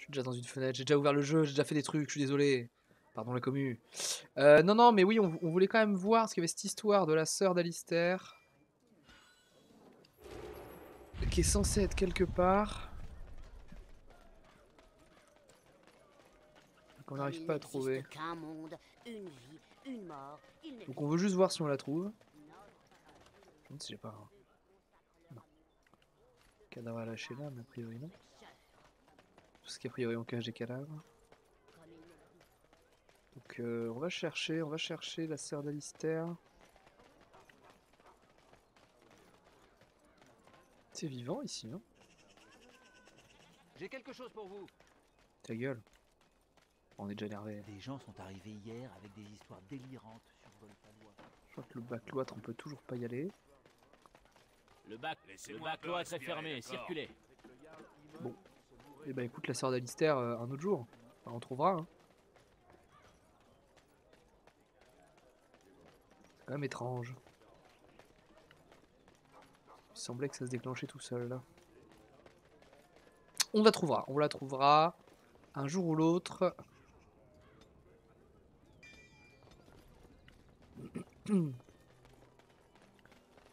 suis déjà dans une fenêtre, j'ai déjà ouvert le jeu, j'ai déjà fait des trucs, je suis désolé. Pardon la commu. Non, mais oui, on voulait quand même voir ce qu'il y avait cette histoire de la sœur d'Alistair. Qui est censée être quelque part. Qu'on n'arrive pas à trouver. Donc on veut juste voir si on la trouve. Je ne sais pas. Non. Cadavre à lâcher là, mais a priori non. Parce qu'a priori on cache des cadavres. Donc on va chercher la sœur d'Alistair. C'est vivant ici, non? J'ai quelque chose pour vous. Ta gueule. On est déjà énervé. Des gens sont arrivés hier avec des histoires délirantes sur Golfalois. Je crois que le bac cloître on peut toujours pas y aller. Le bac cloître est fermé, circulez. Bon. Et bah écoute la sœur d'Alistair un autre jour. Enfin, on trouvera. Hein. C'est quand même étrange. Il semblait que ça se déclenchait tout seul là. On la trouvera un jour ou l'autre.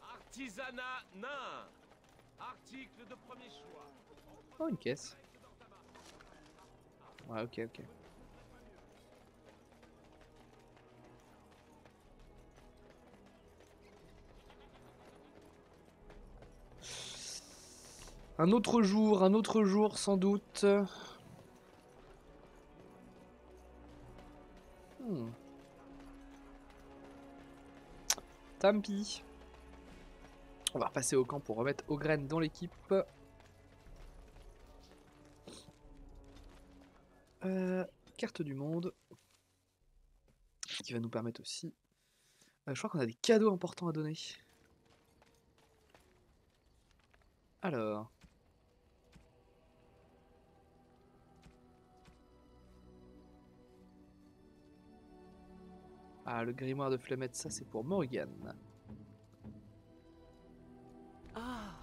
Artisanat nain. Article de premier choix. Oh, une caisse. Ouais, ok. Un autre jour sans doute. Tant pis. On va repasser au camp pour remettre Ogren dans l'équipe. Carte du monde. Qui va nous permettre aussi. Je crois qu'on a des cadeaux importants à donner. Alors. Ah, le grimoire de Flamette, ça c'est pour Morrigan. Ah,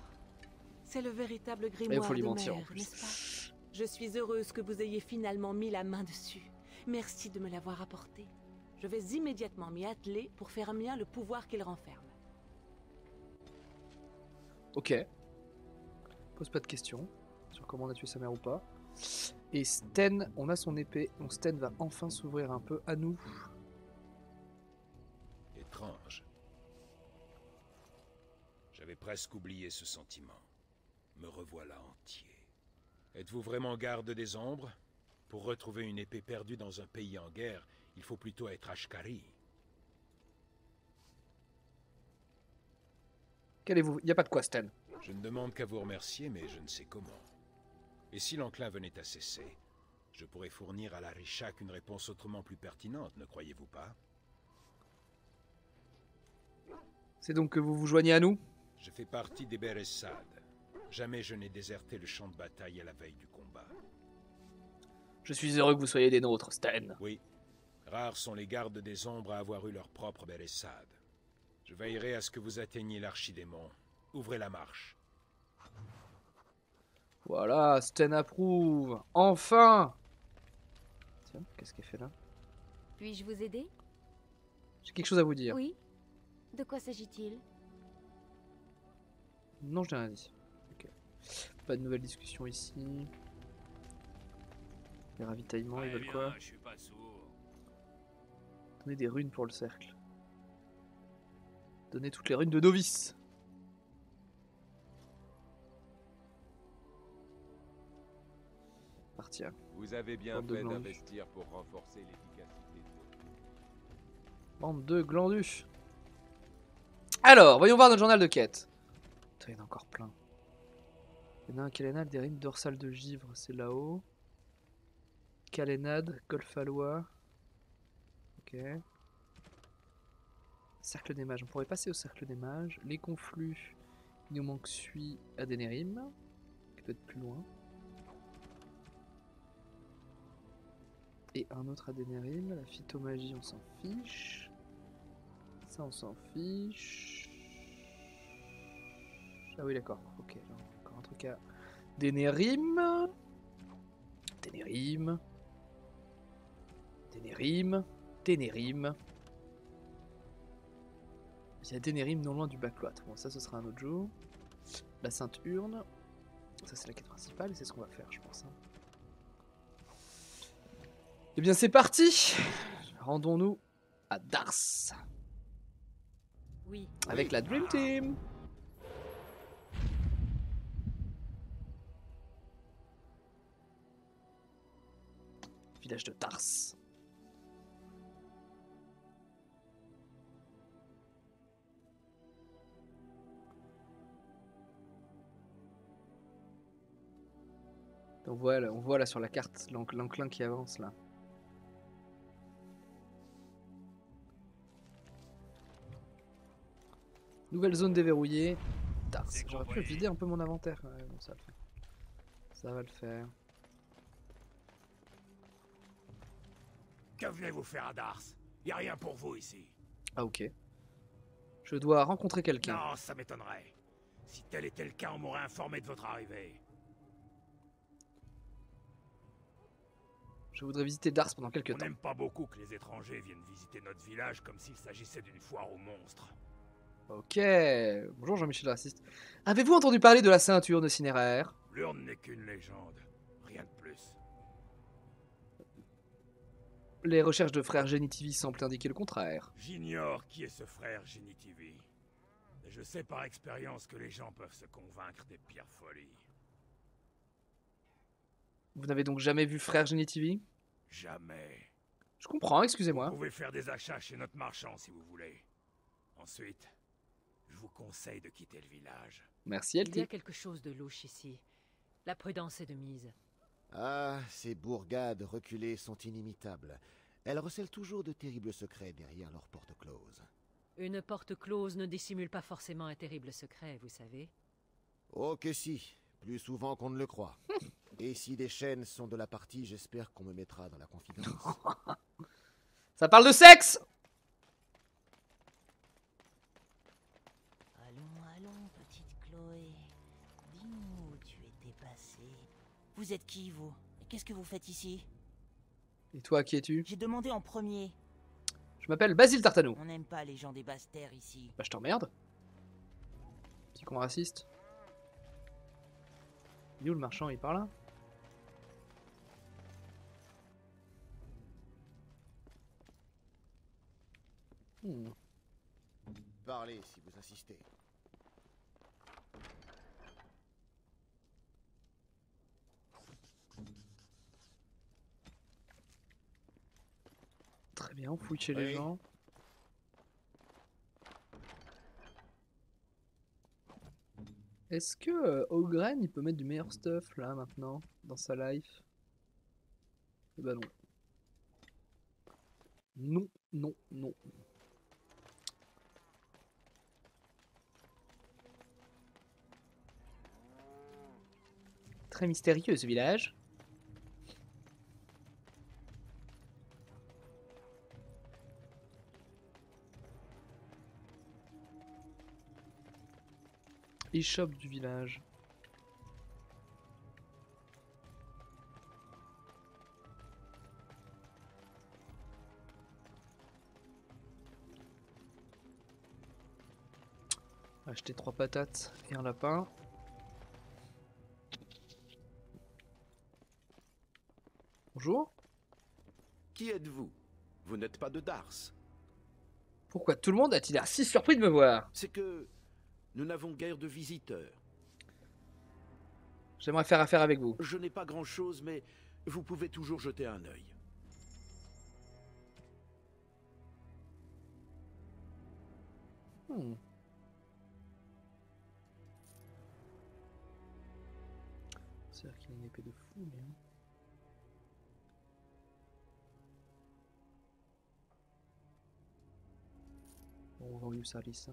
c'est le véritable Il grimoire faut lui de mentir en mère, plus. n'est-ce pas? Je suis heureuse que vous ayez finalement mis la main dessus. Merci de me l'avoir apporté. Je vais immédiatement m'y atteler pour faire mien le pouvoir qu'il renferme. Ok. Pose pas de questions sur comment on a tué sa mère ou pas. Et Sten, on a son épée. Donc Sten va enfin s'ouvrir un peu à nous. Étrange. J'avais presque oublié ce sentiment. Me revoilà entier. Êtes-vous vraiment garde des ombres? Pour retrouver une épée perdue dans un pays en guerre, il faut plutôt être Ashkari. Qu'allez-vous? Y a pas de quoi, Sten. Je ne demande qu'à vous remercier, mais je ne sais comment. Et si l'enclin venait à cesser, je pourrais fournir à la Rishak une réponse autrement plus pertinente, ne croyez-vous pas? C'est donc que vous vous joignez à nous? Je fais partie des Beressad. Jamais je n'ai déserté le champ de bataille à la veille du combat. Je suis heureux que vous soyez des nôtres, Sten. Oui, rares sont les gardes des ombres à avoir eu leur propre Beressad. Je veillerai à ce que vous atteigniez l'archidémon. Ouvrez la marche. Voilà, Sten approuve. Enfin! Tiens, qu'est-ce qu'elle fait là? Puis-je vous aider? J'ai quelque chose à vous dire. Oui. De quoi s'agit-il? Non, je n'ai rien dit. Ok. Pas de nouvelles discussions ici. Les ravitaillements, ils veulent quoi? Je suis pas sourd. Donner des runes pour le cercle. Donner toutes les runes de novice. Partir. Vous avez bien Bande de fait glandus. d'investir pour renforcer l'efficacité de votre... Bande de glandus. Alors, voyons voir notre journal de quête. Putain, il y en a encore plein. Il y en a un Calénade, des rimes dorsales de givre, c'est là-haut. Calénade, Golfalois. Ok. Cercle des mages, on pourrait passer au cercle des mages. Les conflux, il nous manque celui à Denerim, qui peut être plus loin. Et un autre à Denerim, la phytomagie, on s'en fiche. Ça, on s'en fiche. Ah oui, d'accord. Ok, là, encore un truc à Denerim. Ténérim. Ténérim. Ténérim. Il y a Ténérim non loin du bac cloître. Bon, ça, ce sera un autre jour. La Sainte Urne. Ça, c'est la quête principale et c'est ce qu'on va faire, je pense. Hein. Eh bien, c'est parti. Rendons-nous à Dars. Oui. Avec la Dream Team. Village de Dars. On voit là sur la carte l'enclin qui avance là. Nouvelle zone déverrouillée. Dars. J'aurais pu vider un peu mon inventaire. Ouais, bon, ça va le faire. Ça va le faire. Que venez-vous faire à Dars? Y a rien pour vous ici. Ah ok. Je dois rencontrer quelqu'un. Non, ça m'étonnerait. Si tel était le cas, on m'aurait informé de votre arrivée. Je voudrais visiter Dars pendant quelques On temps. n'aime pas beaucoup que les étrangers viennent visiter notre village comme s'il s'agissait d'une foire aux monstres. Ok. Bonjour Jean-Michel Raciste. Avez-vous entendu parler de la ceinture de Cinéraire? L'urne n'est qu'une légende. Rien de plus. Les recherches de frère Genitivi semblent indiquer le contraire. J'ignore qui est ce frère Genitivi. Mais je sais par expérience que les gens peuvent se convaincre des pires folies. Vous n'avez donc jamais vu frère Genitivi? Jamais. Je comprends, excusez-moi. Vous pouvez faire des achats chez notre marchand si vous voulez. Ensuite, je vous conseille de quitter le village. Merci Il y a LT. quelque chose de louche ici. La prudence est de mise. Ah, ces bourgades reculées sont inimitables. Elles recèlent toujours de terribles secrets derrière leurs portes closes. Une porte close ne dissimule pas forcément un terrible secret, vous savez. Oh que si, plus souvent qu'on ne le croit. Et si des chaînes sont de la partie, j'espère qu'on me mettra dans la confidence. Ça parle de sexe! Allons, allons, petite Chloé. Dis-nous où tu étais passée. Vous êtes qui, vous? Qu'est-ce que vous faites ici? Et toi, qui es-tu? J'ai demandé en premier. Je m'appelle Basile Tartano. On n'aime pas les gens des basses terres ici. Bah je t'emmerde. Petit con raciste. Il est où le marchand? Il part là? Parlez si vous insistez. Très bien, on fouille chez les Oui. gens. Est-ce que Ogren il peut mettre du meilleur stuff là maintenant dans sa life? Eh bah non. Non, non, non. Très mystérieux ce village. Échoppe du village. Acheter 3 patates et un lapin. Bonjour. Qui êtes-vous? Vous n'êtes pas de Dars. Pourquoi tout le monde a-t-il l'air si surpris de me voir? C'est que nous n'avons guère de visiteurs. J'aimerais faire affaire avec vous. Je n'ai pas grand-chose, mais vous pouvez toujours jeter un œil. C'est-à-dire qu'il a une épée de fou, lui. Hein. Bon, on vend ça, ça.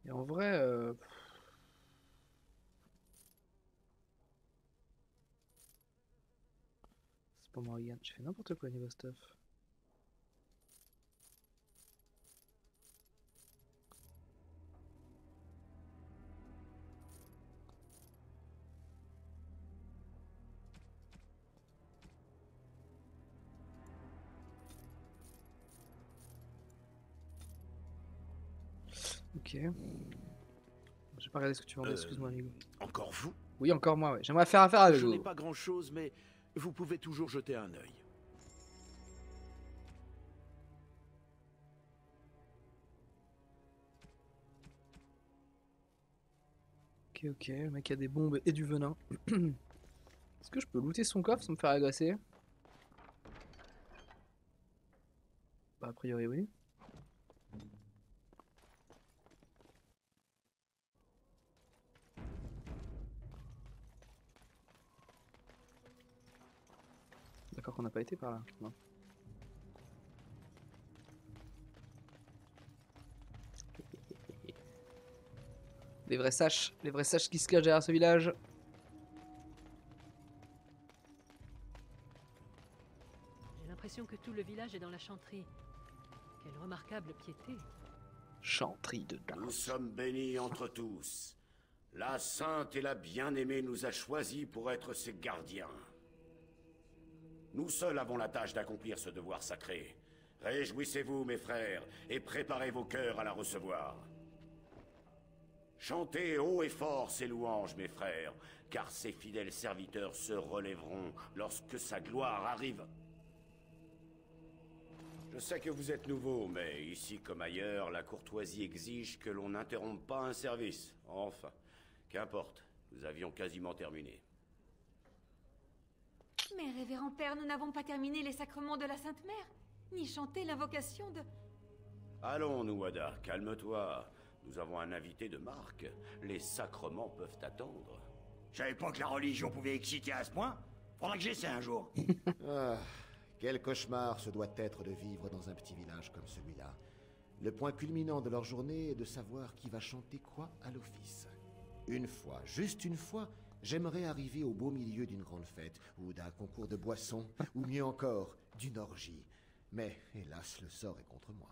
Et en vrai, c'est pas Morrigan. J'ai fait n'importe quoi niveau stuff. Ok. J'ai pas regardé ce que tu vendais, excuse-moi amigo. Encore vous? Oui, encore moi, ouais. J'aimerais faire affaire avec Je n'ai vous. pas grand-chose, mais vous pouvez toujours jeter un œil. Ok, ok, le mec a des bombes et du venin. Est-ce que je peux looter son coffre sans me faire agresser? Bah, a priori, oui. D'accord qu'on n'a pas été par là. Non. Les vrais sages qui se cachent derrière ce village. J'ai l'impression que tout le village est dans la chanterie. Quelle remarquable piété. Chanterie de Nous Dark. sommes bénis entre tous. La Sainte et la Bien-Aimée nous a choisis pour être ses gardiens. Nous seuls avons la tâche d'accomplir ce devoir sacré. Réjouissez-vous, mes frères, et préparez vos cœurs à la recevoir. Chantez haut et fort ses louanges, mes frères, car ses fidèles serviteurs se relèveront lorsque sa gloire arrive. Je sais que vous êtes nouveaux, mais ici comme ailleurs, la courtoisie exige que l'on n'interrompe pas un service. Enfin, qu'importe, nous avions quasiment terminé. Mais révérend père, nous n'avons pas terminé les sacrements de la Sainte Mère, ni chanté l'invocation de... Allons, Nuada, calme-toi. Nous avons un invité de marque. Les sacrements peuvent attendre. Je savais pas que la religion pouvait exciter à ce point. Faudra que j'essaie un jour. Ah, quel cauchemar ce doit être de vivre dans un petit village comme celui-là. Le point culminant de leur journée est de savoir qui va chanter quoi à l'office. Une fois, juste une fois, j'aimerais arriver au beau milieu d'une grande fête, ou d'un concours de boissons, ou mieux encore, d'une orgie. Mais, hélas, le sort est contre moi.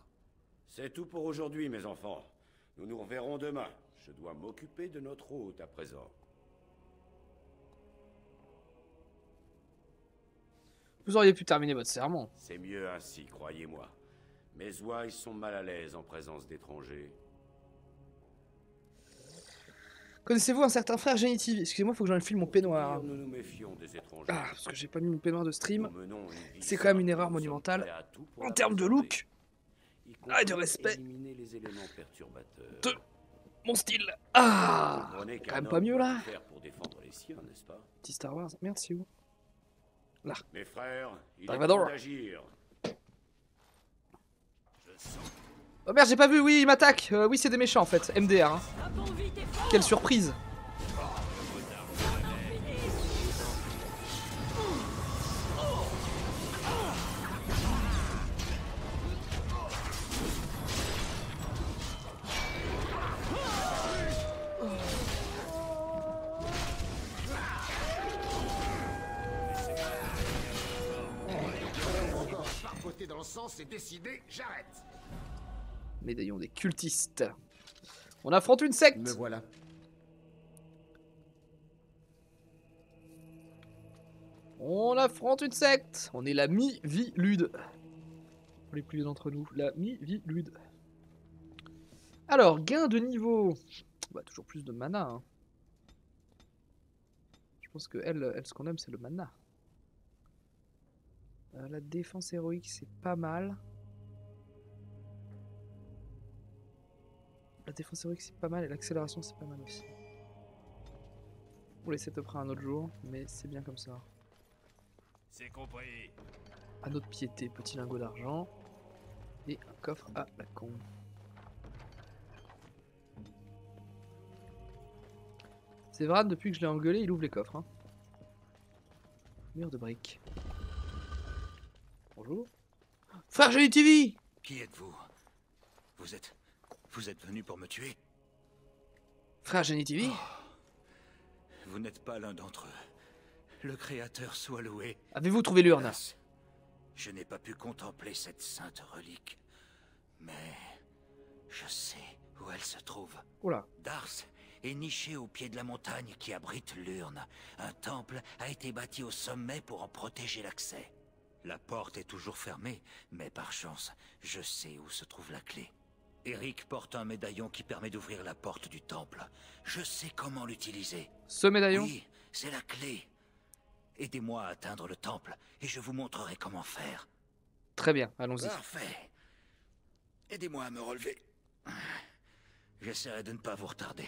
C'est tout pour aujourd'hui, mes enfants. Nous nous reverrons demain. Je dois m'occuper de notre hôte à présent. Vous auriez pu terminer votre sermon. C'est mieux ainsi, croyez-moi. Mes ouailles sont mal à l'aise en présence d'étrangers. Connaissez-vous un certain frère Genitive? Excusez-moi, faut que j'enfile mon peignoir. Nous nous méfions des étrangers. Ah, parce que j'ai pas mis mon peignoir de stream. Nous menons une vie C'est quand même une simple, erreur nous sommes monumentale. prêts à tout pour En la termes de préserver. look. Y Ah, et de compris respect. éliminer les éléments perturbateurs. De mon style. Ah, Comprenez quand qu'un même homme pas mieux doit là. tout faire pour défendre les siens, n'est-ce pas? Petit Star Wars. Merci où? Là. Mes frères, il Dark est Vador. temps d'agir. Oh merde, j'ai pas vu. Oui, il m'attaque. Oui, c'est des méchants en fait. MDR. Hein. Quelle surprise. Parpoter dans le sens, c'est décidé, j'arrête. Médaillon des cultistes. On affronte une secte. Me voilà. On affronte une secte. On est la mi-vie-lude. Pour les plus vieux d'entre nous, la mi-vie-lude. Alors, gain de niveau. Bah, toujours plus de mana. Hein. Je pense que elle, ce qu'on aime, c'est le mana. La défense héroïque, c'est pas mal. La défense héroïque, c'est pas mal. Et l'accélération, c'est pas mal aussi. Pour les setups un autre jour, mais c'est bien comme ça. C'est compris. Anneau de piété, petit lingot d'argent. Et un coffre à la con. C'est vrai, depuis que je l'ai engueulé, il ouvre les coffres. Hein. Mur de briques. Bonjour. Frère Genitive! Qui êtes-vous? Vous êtes venu pour me tuer? Frère Genitive? Vous n'êtes pas l'un d'entre eux. Le Créateur soit loué. Avez-vous trouvé l'urne? Hélas, je n'ai pas pu contempler cette sainte relique. Mais je sais où elle se trouve. Oula. Dars est niché au pied de la montagne qui abrite l'urne. Un temple a été bâti au sommet pour en protéger l'accès. La porte est toujours fermée, mais par chance, je sais où se trouve la clé. Eric porte un médaillon qui permet d'ouvrir la porte du temple. Je sais comment l'utiliser. Ce médaillon? Oui, c'est la clé. Aidez-moi à atteindre le temple et je vous montrerai comment faire. Très bien, allons-y. Parfait. Aidez-moi à me relever. J'essaierai de ne pas vous retarder.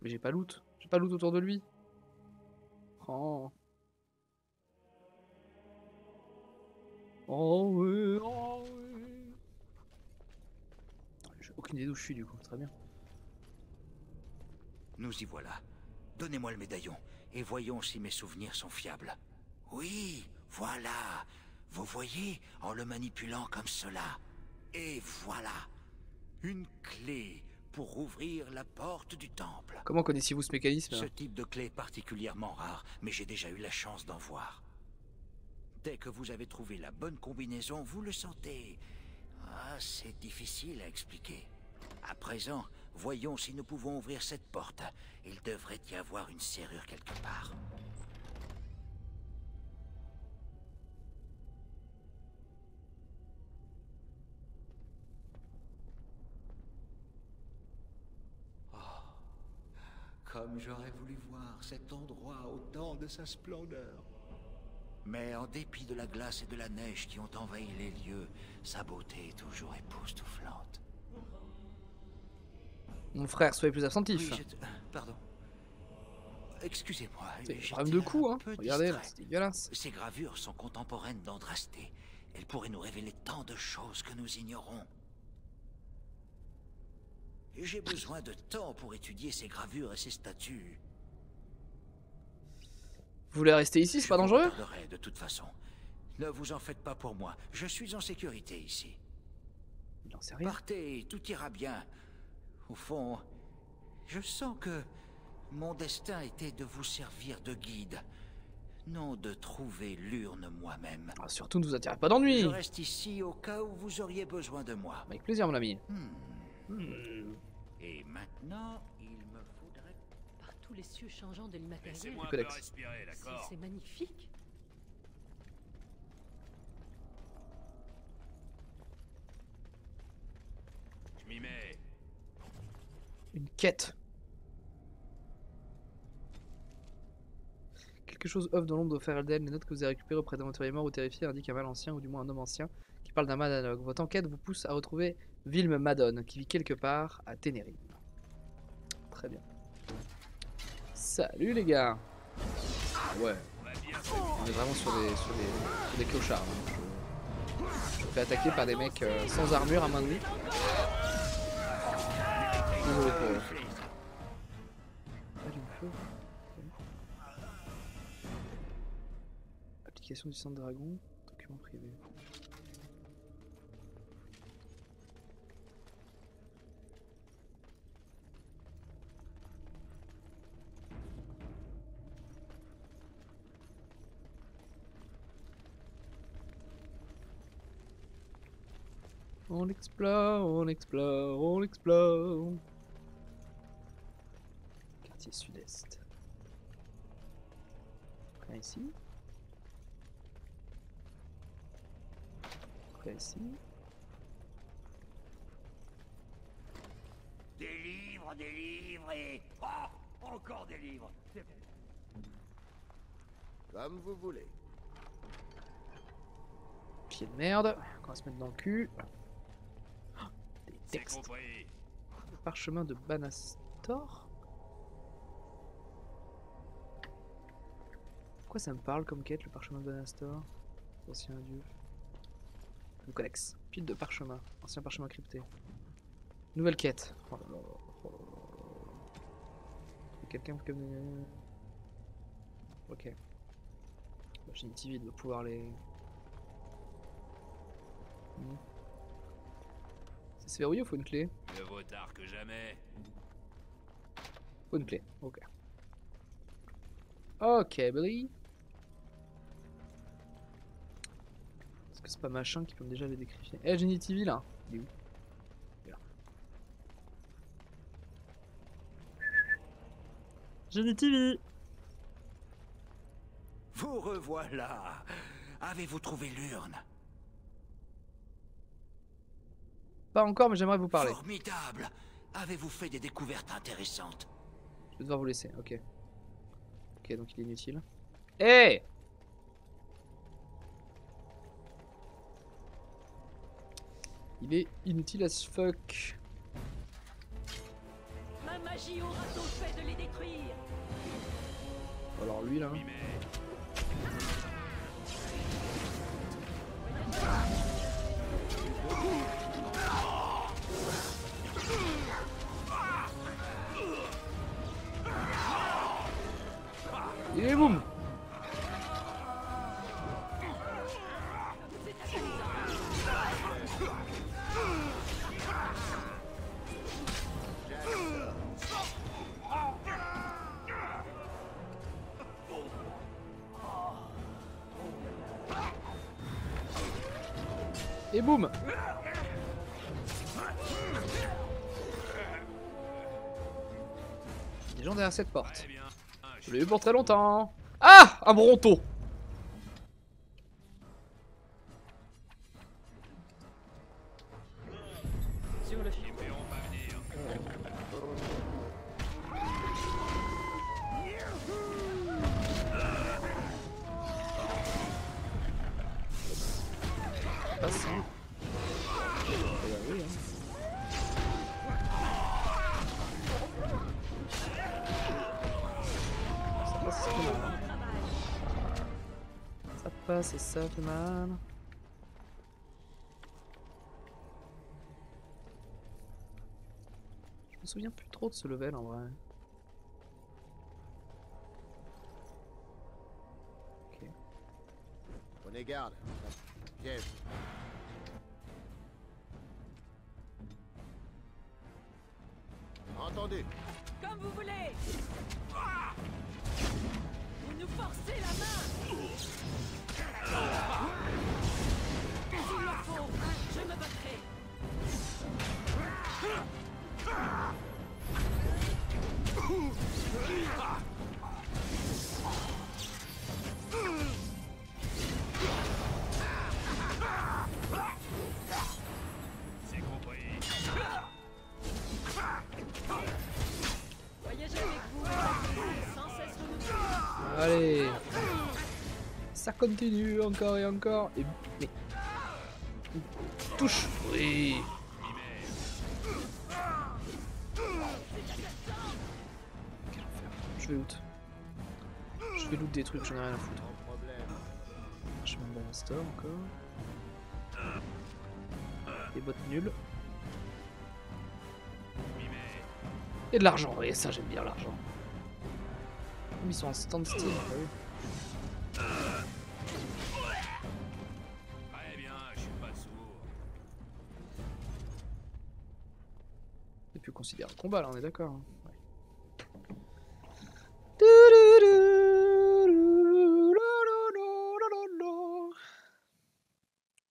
Mais j'ai pas loot. J'ai pas loot autour de lui. Oh. Oh ouais, oh ouais. J'ai aucune idée d'où je suis du coup, très bien. Nous y voilà. Donnez-moi le médaillon et voyons si mes souvenirs sont fiables. Oui, voilà. Vous voyez, en le manipulant comme cela. Et voilà. Une clé pour ouvrir la porte du temple. Comment connaissez-vous ce mécanisme? Ce type de clé est particulièrement rare, mais j'ai déjà eu la chance d'en voir. Dès que vous avez trouvé la bonne combinaison, vous le sentez. Ah, c'est difficile à expliquer. À présent, voyons si nous pouvons ouvrir cette porte. Il devrait y avoir une serrure quelque part. Comme j'aurais voulu voir cet endroit au temps de sa splendeur. Mais en dépit de la glace et de la neige qui ont envahi les lieux, sa beauté est toujours époustouflante. Mon frère, soyez plus attentif. Oui, pardon. Excusez-moi. C'est un problème de coup, hein. Regardez là, c'est dégueulasse. Ces gravures sont contemporaines d'Andrasté. Elles pourraient nous révéler tant de choses que nous ignorons. J'ai besoin de temps pour étudier ces gravures et ces statues. Vous voulez rester ici, c'est pas dangereux? Je vous regarderai de toute façon. Ne vous en faites pas pour moi. Je suis en sécurité ici. J'en sais rien. Partez, tout ira bien. Au fond, je sens que mon destin était de vous servir de guide, non de trouver l'urne moi-même. Ah, surtout ne vous attirez pas d'ennui. Je reste ici au cas où vous auriez besoin de moi. Avec plaisir, mon ami. Et maintenant, il me faudrait... Par tous les cieux changeants de l'immatériel. Laissez-moi un peu respirer, d'accord? C'est magnifique. Je m'y mets. Une quête. Quelque chose œuvre dans l'ombre de Ferelden. Les notes que vous avez récupérées auprès d'aventuriers morts ou terrifiés indiquent un mal ancien, ou du moins un homme ancien, qui parle d'un Madanogue. Votre enquête vous pousse à retrouver Vilm Madon, qui vit quelque part à Ténérine. Très bien. Salut les gars. Ouais. On est vraiment sur des clochards. Hein. Je me fais attaquer par des mecs sans armure à main nue. Désolé pour eux. Ah, du feu. Application du centre dragon. Document privé. On explore, on explore, on explore. Quartier sud-est. Rien ici. Rien ici. Des livres et... Oh, encore des livres. Comme vous voulez. Pied de merde. On va se mettre dans le cul. Des textes. Le parchemin de Banastor. Pourquoi ça me parle comme quête, le parchemin de Banastor? Ancien dieu. Le codex. Pile de parchemin. Ancien parchemin crypté. Nouvelle quête. Oh là là, oh là là. Quelqu'un peut me... Ok. Bah, j'ai une TV de pouvoir les... Ça se verrouille ou faut une clé? Mieux vaut tard que jamais. Faut une clé, ok. Ok, Billy. Est-ce que c'est pas machin qui peut déjà les décrifier? Eh, j'ai une TV là. Il est où? Là. J'ai une TV. Vous revoilà. Avez-vous trouvé l'urne? Pas encore, mais j'aimerais vous parler. Formidable! Avez-vous fait des découvertes intéressantes? Je vais devoir vous laisser, ok. Ok, donc il est inutile. Hé! Il est inutile as fuck. Ma magie aura tout fait de les détruire. Alors lui là. Et boum! Et boum! Des gens derrière cette porte. Je l'ai eu pour très longtemps. Ah! Un bronto! Sur le fil. Passe, hein. Oui, hein. Ça passe, ça fait mal. Ça passe et ça fait mal. Je me souviens plus trop de ce level en vrai. Ok. Prenez garde. Piège. Entendu. Comme vous voulez. Vous nous forcez la main. S'il le faut, je me battrai. C'est compris. Voyager avec vous, sans cesse renouvelé. Allez. Ça continue encore et encore. Et mais touche. Oui. Quel enfer. Je vais loot. Je vais loot des trucs, j'en ai rien à foutre. Je vais me dans un store encore. Des bottes nulles. Et de l'argent, oui, ça j'aime bien l'argent. Ils sont en standstill, bah oui. Très bien, je suis pas sourd. C'est plus considéré un combat là, on est d'accord. Hein. Ouais.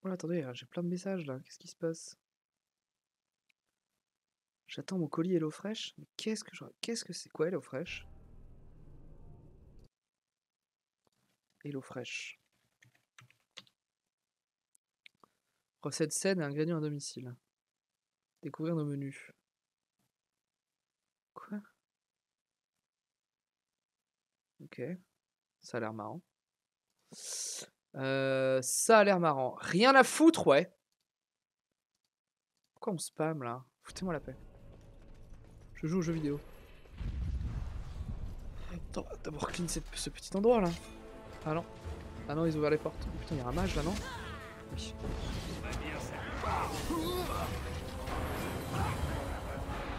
Oh, attendez, j'ai plein de messages là, qu'est-ce qui se passe? J'attends mon colis HelloFresh. Mais qu'est-ce que c'est quoi HelloFresh? HelloFresh. Recette saine et ingrédients à domicile. Découvrir nos menus. Quoi? Ok. Ça a l'air marrant. Ça a l'air marrant. Rien à foutre, ouais. Pourquoi on spam là? Foutez-moi la paix. Je joue aux jeux vidéo. Attends, d'abord clean ce petit endroit là. Ah non. Ah non, ils ont ouvert les portes. Oh, putain, il y a un mage là, non? Oui.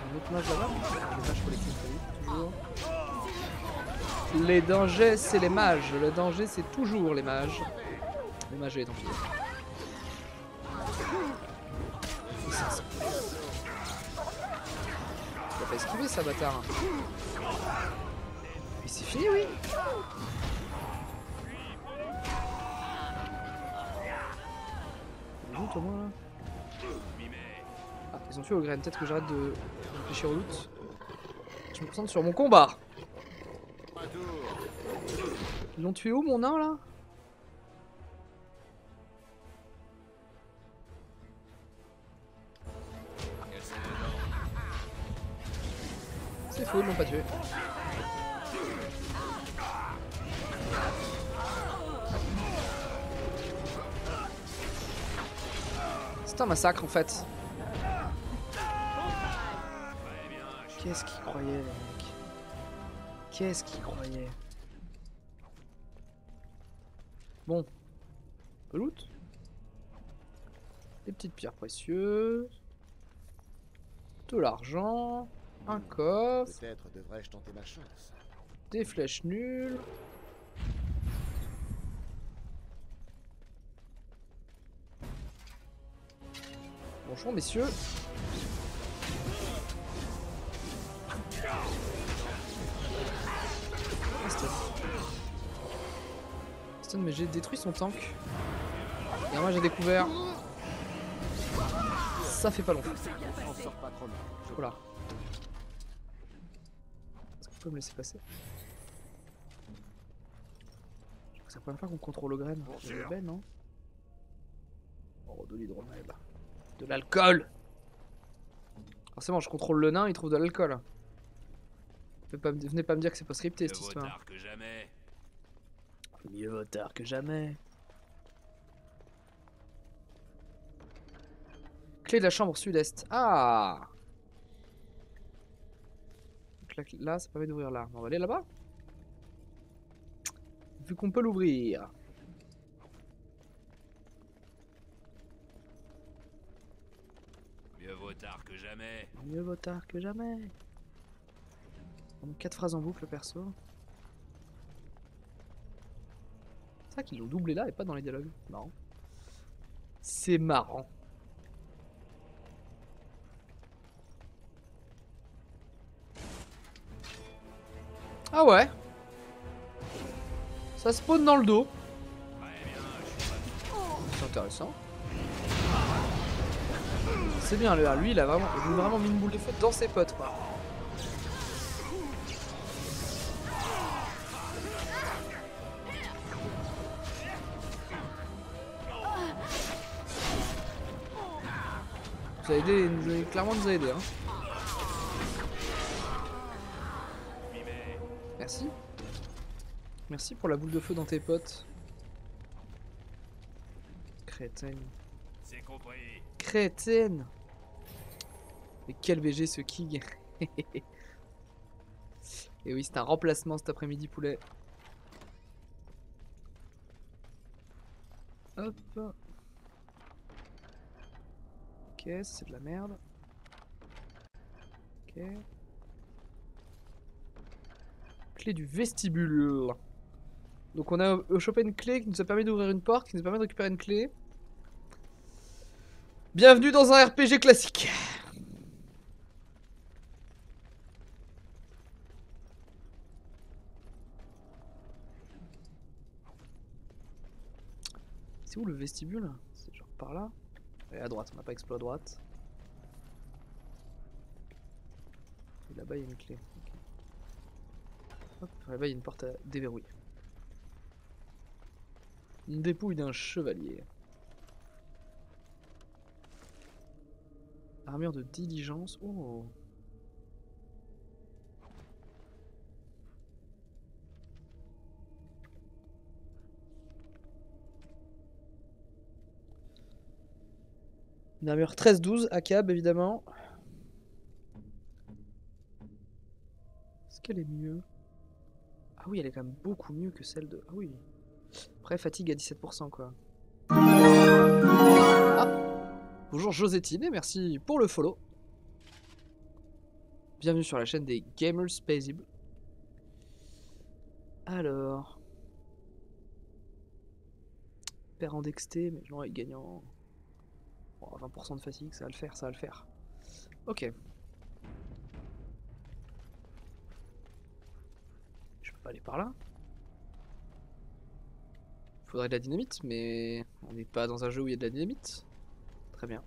Un autre mage là-bas? Les mages collectifs, oui, toujours. Les dangers, c'est les mages. Le danger, c'est toujours les mages. Les mages et les templiers. Il a pas esquivé ça, bâtard. Mais c'est fini, oui. Il est où, Thomas, là? Ah, ils ont tué au grain. Peut-être que j'arrête de réfléchir au loot. Je me concentre sur mon combat. Ils l'ont tué où, mon nain, là? C'est faux, ils l'ont pas tué. C'est un massacre en fait. Qu'est-ce qu'ils croyaient les mecs? Qu'est-ce qu'ils croyaient? Bon. Un peu loot. Des petites pierres précieuses. De l'argent. Un coffre. Peut-être devrais-je tenter ma chance. Des flèches nulles. Bonjour messieurs. Stun, mais j'ai détruit son tank. Et moi j'ai découvert. Ça fait pas long. Voilà. Est-ce qu'on peut me laisser passer? Je crois que c'est la première fois qu'on contrôle le graine. C'est belle, non? Oh, de l'hydromel. De l'alcool! Forcément, je contrôle le nain, il trouve de l'alcool. Venez pas me dire que c'est pas scripté cette histoire. Mieux vaut tard que jamais. Mieux vaut tard que jamais. Clé de la chambre sud-est. Ah! Donc là, ça permet d'ouvrir là. On va aller là-bas? Vu qu'on peut l'ouvrir. Mieux vaut tard que jamais. Mieux vaut tard que jamais. Donc 4 phrases en boucle perso. C'est vrai qu'ils l'ont doublé là et pas dans les dialogues. Marrant. C'est marrant. Ah ouais. Ça spawn dans le dos. C'est intéressant. C'est bien, lui il a vraiment mis une boule de feu dans ses potes quoi. Vous avez aidé, vous avez clairement nous a aidé hein. Merci. Merci pour la boule de feu dans tes potes. Crétine. C'est compris. Crétine. Mais quel BG ce King. Et oui, c'est un remplacement cet après-midi poulet. Hop. Ok, c'est de la merde. Ok. Clé du vestibule. Donc on a chopé une clé qui nous a permis d'ouvrir une porte, qui nous permet de récupérer une clé. Bienvenue dans un RPG classique. C'est où le vestibule? C'est genre par là. Et à droite, on n'a pas exploré à droite. Et là-bas il y a une clé. Okay. Hop, là-bas il y a une porte à déverrouiller. Une dépouille d'un chevalier. Armure de diligence. Oh. Une armure 13-12 à cab évidemment. Est-ce qu'elle est mieux? Ah oui, elle est quand même beaucoup mieux que celle de... Ah oui. Après, fatigue à 17% quoi. Ah. Bonjour Josétine et merci pour le follow. Bienvenue sur la chaîne des Gamers Paisible. Alors... Père en dexté, mais genre il gagne en... Oh, 20% de fatigue, ça va le faire, ça va le faire. Ok. Je peux pas aller par là. Faudrait de la dynamite, mais on n'est pas dans un jeu où il y a de la dynamite. Très bien.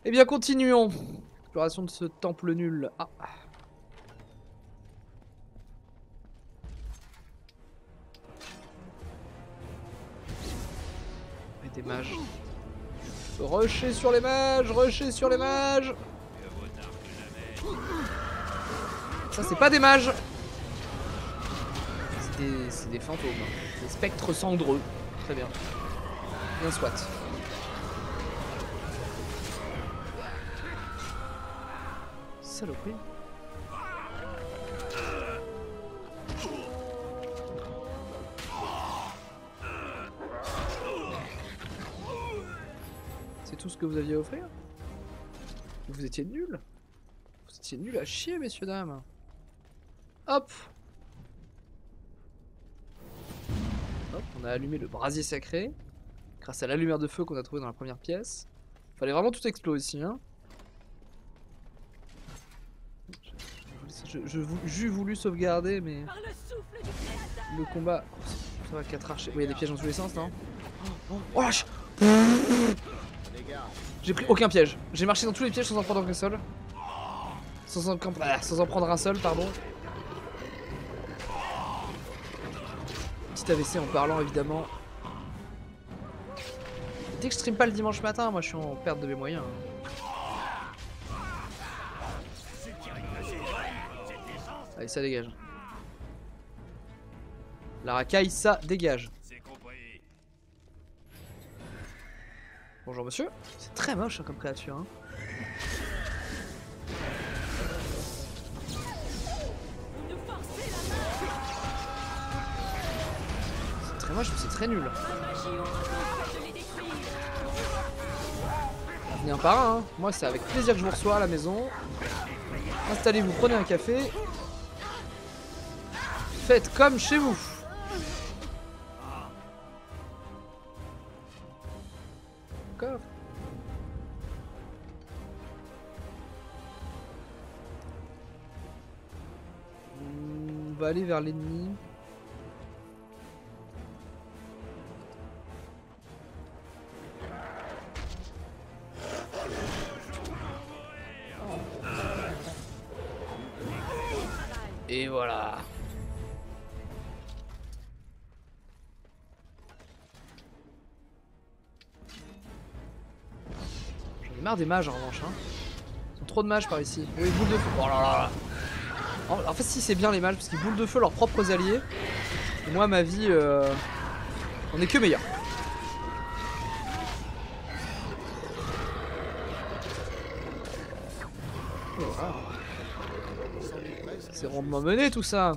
Eh bien, continuons. Exploration de ce temple nul. Ah. Et des mages. Rusher sur les mages, rusher sur les mages. Ça c'est pas des mages. C'est des fantômes. Des spectres cendreux. Très bien. Bien soit. Saloperie. C'est tout ce que vous aviez à offrir? Vous étiez nuls. Vous étiez nuls à chier, messieurs, dames. Hop. Hop, on a allumé le brasier sacré. Grâce à la lumière de feu qu'on a trouvé dans la première pièce. Fallait vraiment tout exploser ici, hein. J'ai voulu sauvegarder, mais le combat, ça va 4 archers. Oui, il y a des pièges dans tous les sens, non? Oh lâche! J'ai pris aucun piège. J'ai marché dans tous les pièges sans en prendre un seul. Sans en prendre un seul, pardon. Petit AVC en parlant, évidemment. Dès que je stream pas le dimanche matin, moi je suis en perte de mes moyens. Allez, ça dégage. La racaille, ça dégage. Bonjour monsieur. C'est très moche hein, comme créature. Hein. C'est très moche, mais c'est très nul. Venez un par un. Hein. Moi, c'est avec plaisir que je vous reçois à la maison. Installez-vous, prenez un café. Faites comme chez vous. Coffre. On va aller vers l'ennemi. Et voilà. J'en ai marre des mages en revanche. Hein. Ils sont trop de mages par ici. Oui, boule de feu. Oh là là. En fait, si c'est bien les mages parce qu'ils boulent de feu leurs propres alliés. Et moi, ma vie, on est que meilleur. Voilà. C'est rondement mené tout ça.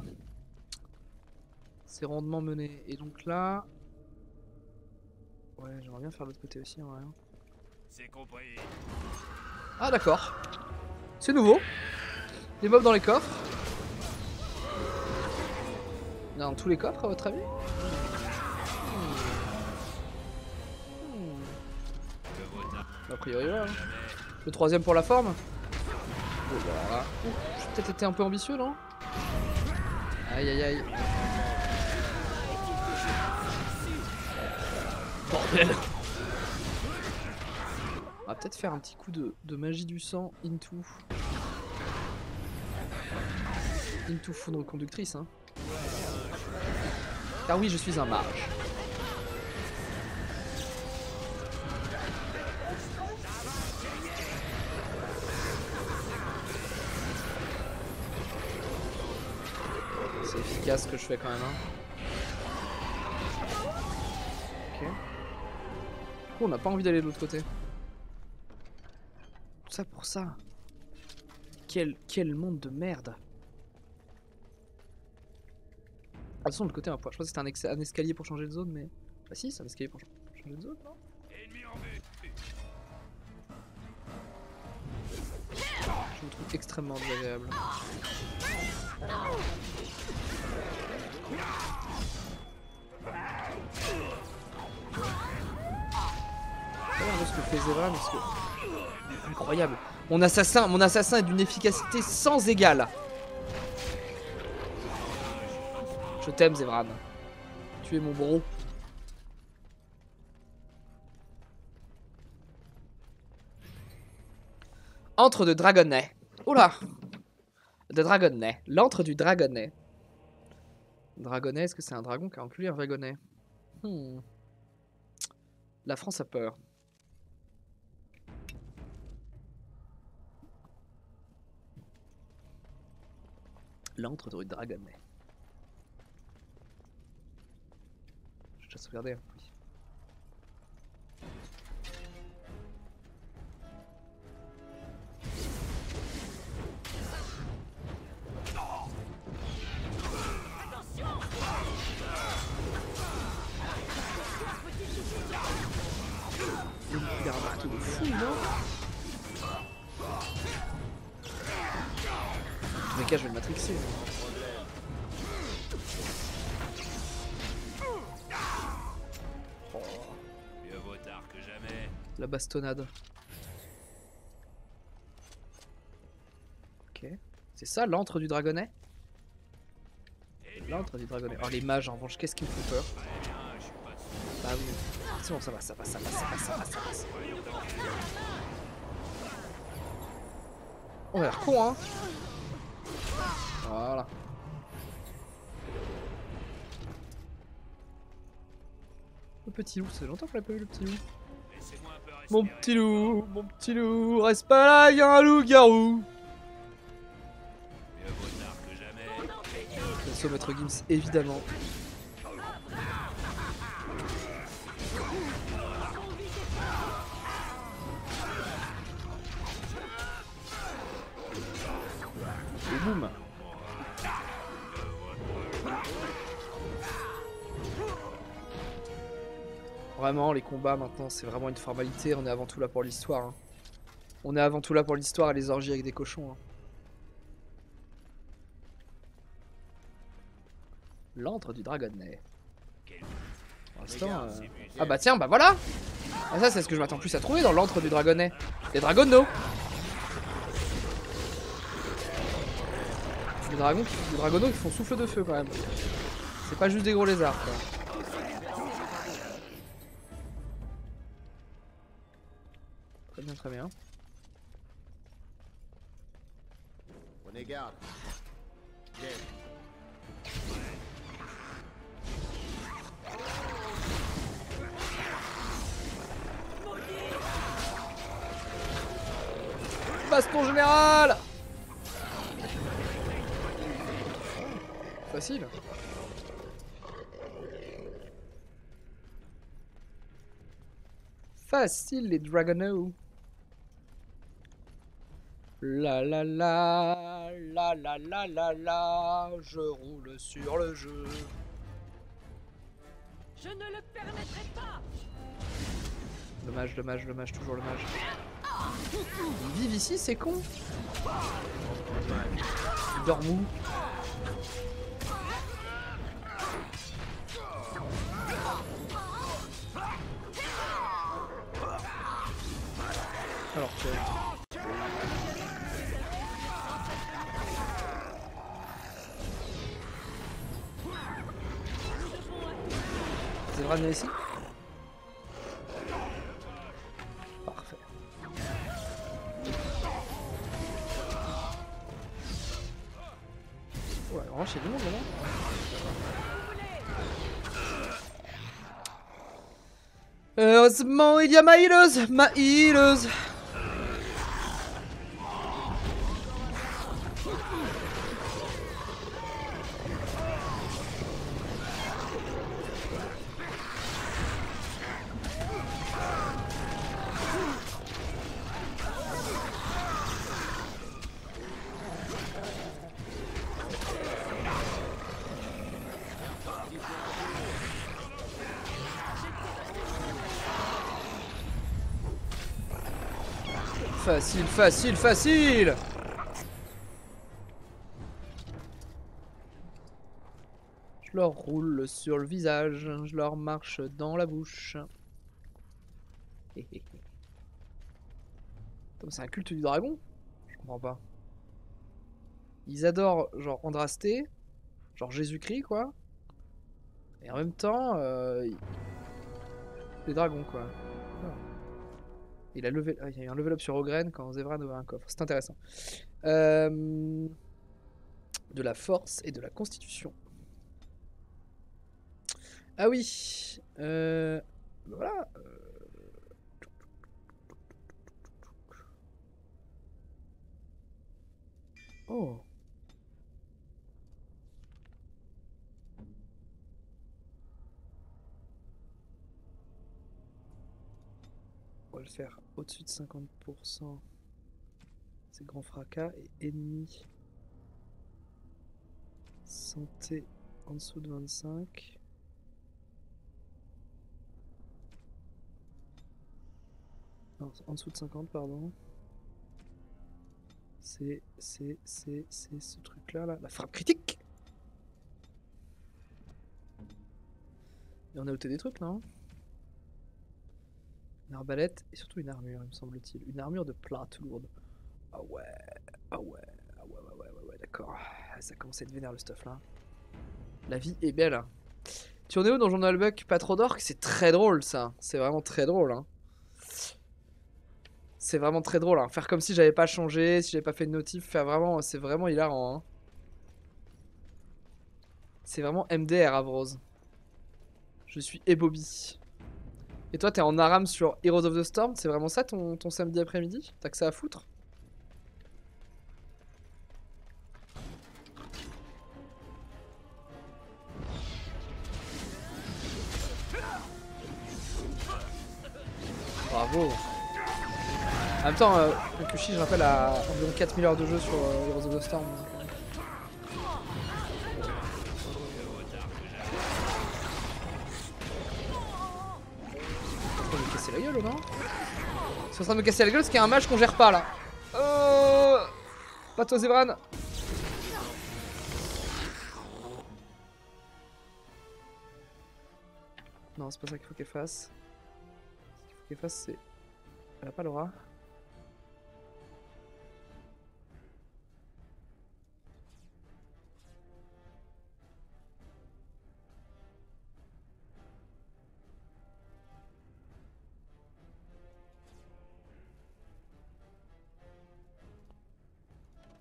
C'est rondement mené. Et donc là... Ouais, j'aimerais bien faire l'autre côté aussi en vrai. C'est compris. Ah d'accord. C'est nouveau. Des mobs dans les coffres. Dans tous les coffres à votre avis? A priori là. Le troisième pour la forme. Voilà. J'ai peut-être été un peu ambitieux, non? Aïe aïe aïe. Bordel. On va peut-être faire un petit coup de magie du sang into foudre conductrice, hein. Car oui, je suis un mage. C'est efficace ce que je fais quand même. Hein. Ok. Du coup, on n'a pas envie d'aller de l'autre côté. Tout ça pour ça. Quel monde de merde. Ah, de toute façon, de l'autre côté, je pensais que c'était un escalier pour changer de zone, mais... Bah si, c'est un escalier pour changer de zone, non? Je me trouve extrêmement désagréable. Regardez ce que fait Zevran, parce que... Incroyable. Mon assassin est d'une efficacité sans égale. Je t'aime, Zevran. Tu es mon bro. Antre de Dragonnet. Oula. De Dragonnet. L'antre du Dragonnet. Dragonnet, est-ce que c'est un dragon qui a enculé un dragonnet? La France a peur. L'antre du dragonnet. Je te laisse regarder. Oui. Il a un marteau de fou, non? Mais je vais le matrixer. Oh. Mieux vaut tard que jamais. La bastonnade. Ok. C'est ça l'antre du dragonnet? L'antre du dragonnet. Oh les mages en revanche, qu'est-ce qui me fait peur? Bah oui. C'est bon, ça va, ça passe, ça passe, ça passe, ça passe, ça passe. On a l'air con, hein? Voilà. Le petit loup, ça fait longtemps qu'on l'a pas vu le petit loup. Mon petit loup, reste pas là, y'a un loup-garou. Bien sûr, Maître Gims, évidemment. Et boum. Vraiment, les combats maintenant, c'est vraiment une formalité. On est avant tout là pour l'histoire. Hein. On est avant tout là pour l'histoire et les orgies avec des cochons. Hein. L'antre du dragonnet. Pour l'instant, ah bah tiens, bah voilà. Ah, ça, c'est ce que je m'attends plus à trouver dans l'antre du dragonnet. Les dragonos. Les dragonos qui font souffle de feu quand même. C'est pas juste des gros lézards quoi. Très bien, très bien. Prenez garde. Bien. Baston général. Facile. Facile les Dragonos. La la la la la la la la, je roule sur le jeu. Je ne le permettrai pas. Dommage, dommage, dommage, toujours le mage. Ils vivent ici, c'est con. Ils dorment où? Alors que... C'est vrai venir ici? Parfait. Ouais, vraiment chez du monde là. Heureusement il y a ma healeuse, ma healeuse. Facile, facile, facile. Je leur roule sur le visage, je leur marche dans la bouche. C'est un culte du dragon? Je comprends pas. Ils adorent genre Andrasté, genre Jésus-Christ quoi. Et en même temps, les dragons quoi. Oh. Il a levé, il y a eu un level up sur Ogren quand Zevran ouvre un coffre. C'est intéressant. De la force et de la constitution. Ah oui. Voilà. Oh. va le faire au-dessus de 50%. C'est grand fracas et ennemi. Santé en dessous de 25. Non, en dessous de 50, pardon. C'est ce truc-là, là. La frappe critique! Et on a ôté des trucs, non? Une arbalète et surtout une armure, il me semble-t-il. Une armure de plate lourde. Ah ouais, ah ouais, ah ouais, d'accord. Ça commence à être vénère le stuff là. La vie est belle. Hein. Tu en es où dans Journal Buck? Pas trop d'orques? C'est très drôle ça. C'est vraiment très drôle. Hein. C'est vraiment très drôle. Hein. Faire comme si j'avais pas changé, si j'avais pas fait de notif. Faire vraiment, c'est vraiment hilarant. Hein. C'est vraiment MDR Avrose. Je suis Ebobi. Et toi, t'es en Aram sur Heroes of the Storm? C'est vraiment ça ton samedi après-midi? T'as que ça à foutre? Bravo. En même temps, Kushi, je rappelle, a environ 4000 heures de jeu sur Heroes of the Storm. Donc, je vais me casser la gueule ou non? C'est en train de me casser la gueule parce qu'il y a un mage qu'on gère pas là. Pas toi Zevran. Non, c'est pas ça qu'il faut qu'elle fasse. Ce qu'il faut qu'elle fasse, c'est... Elle a pas l'aura.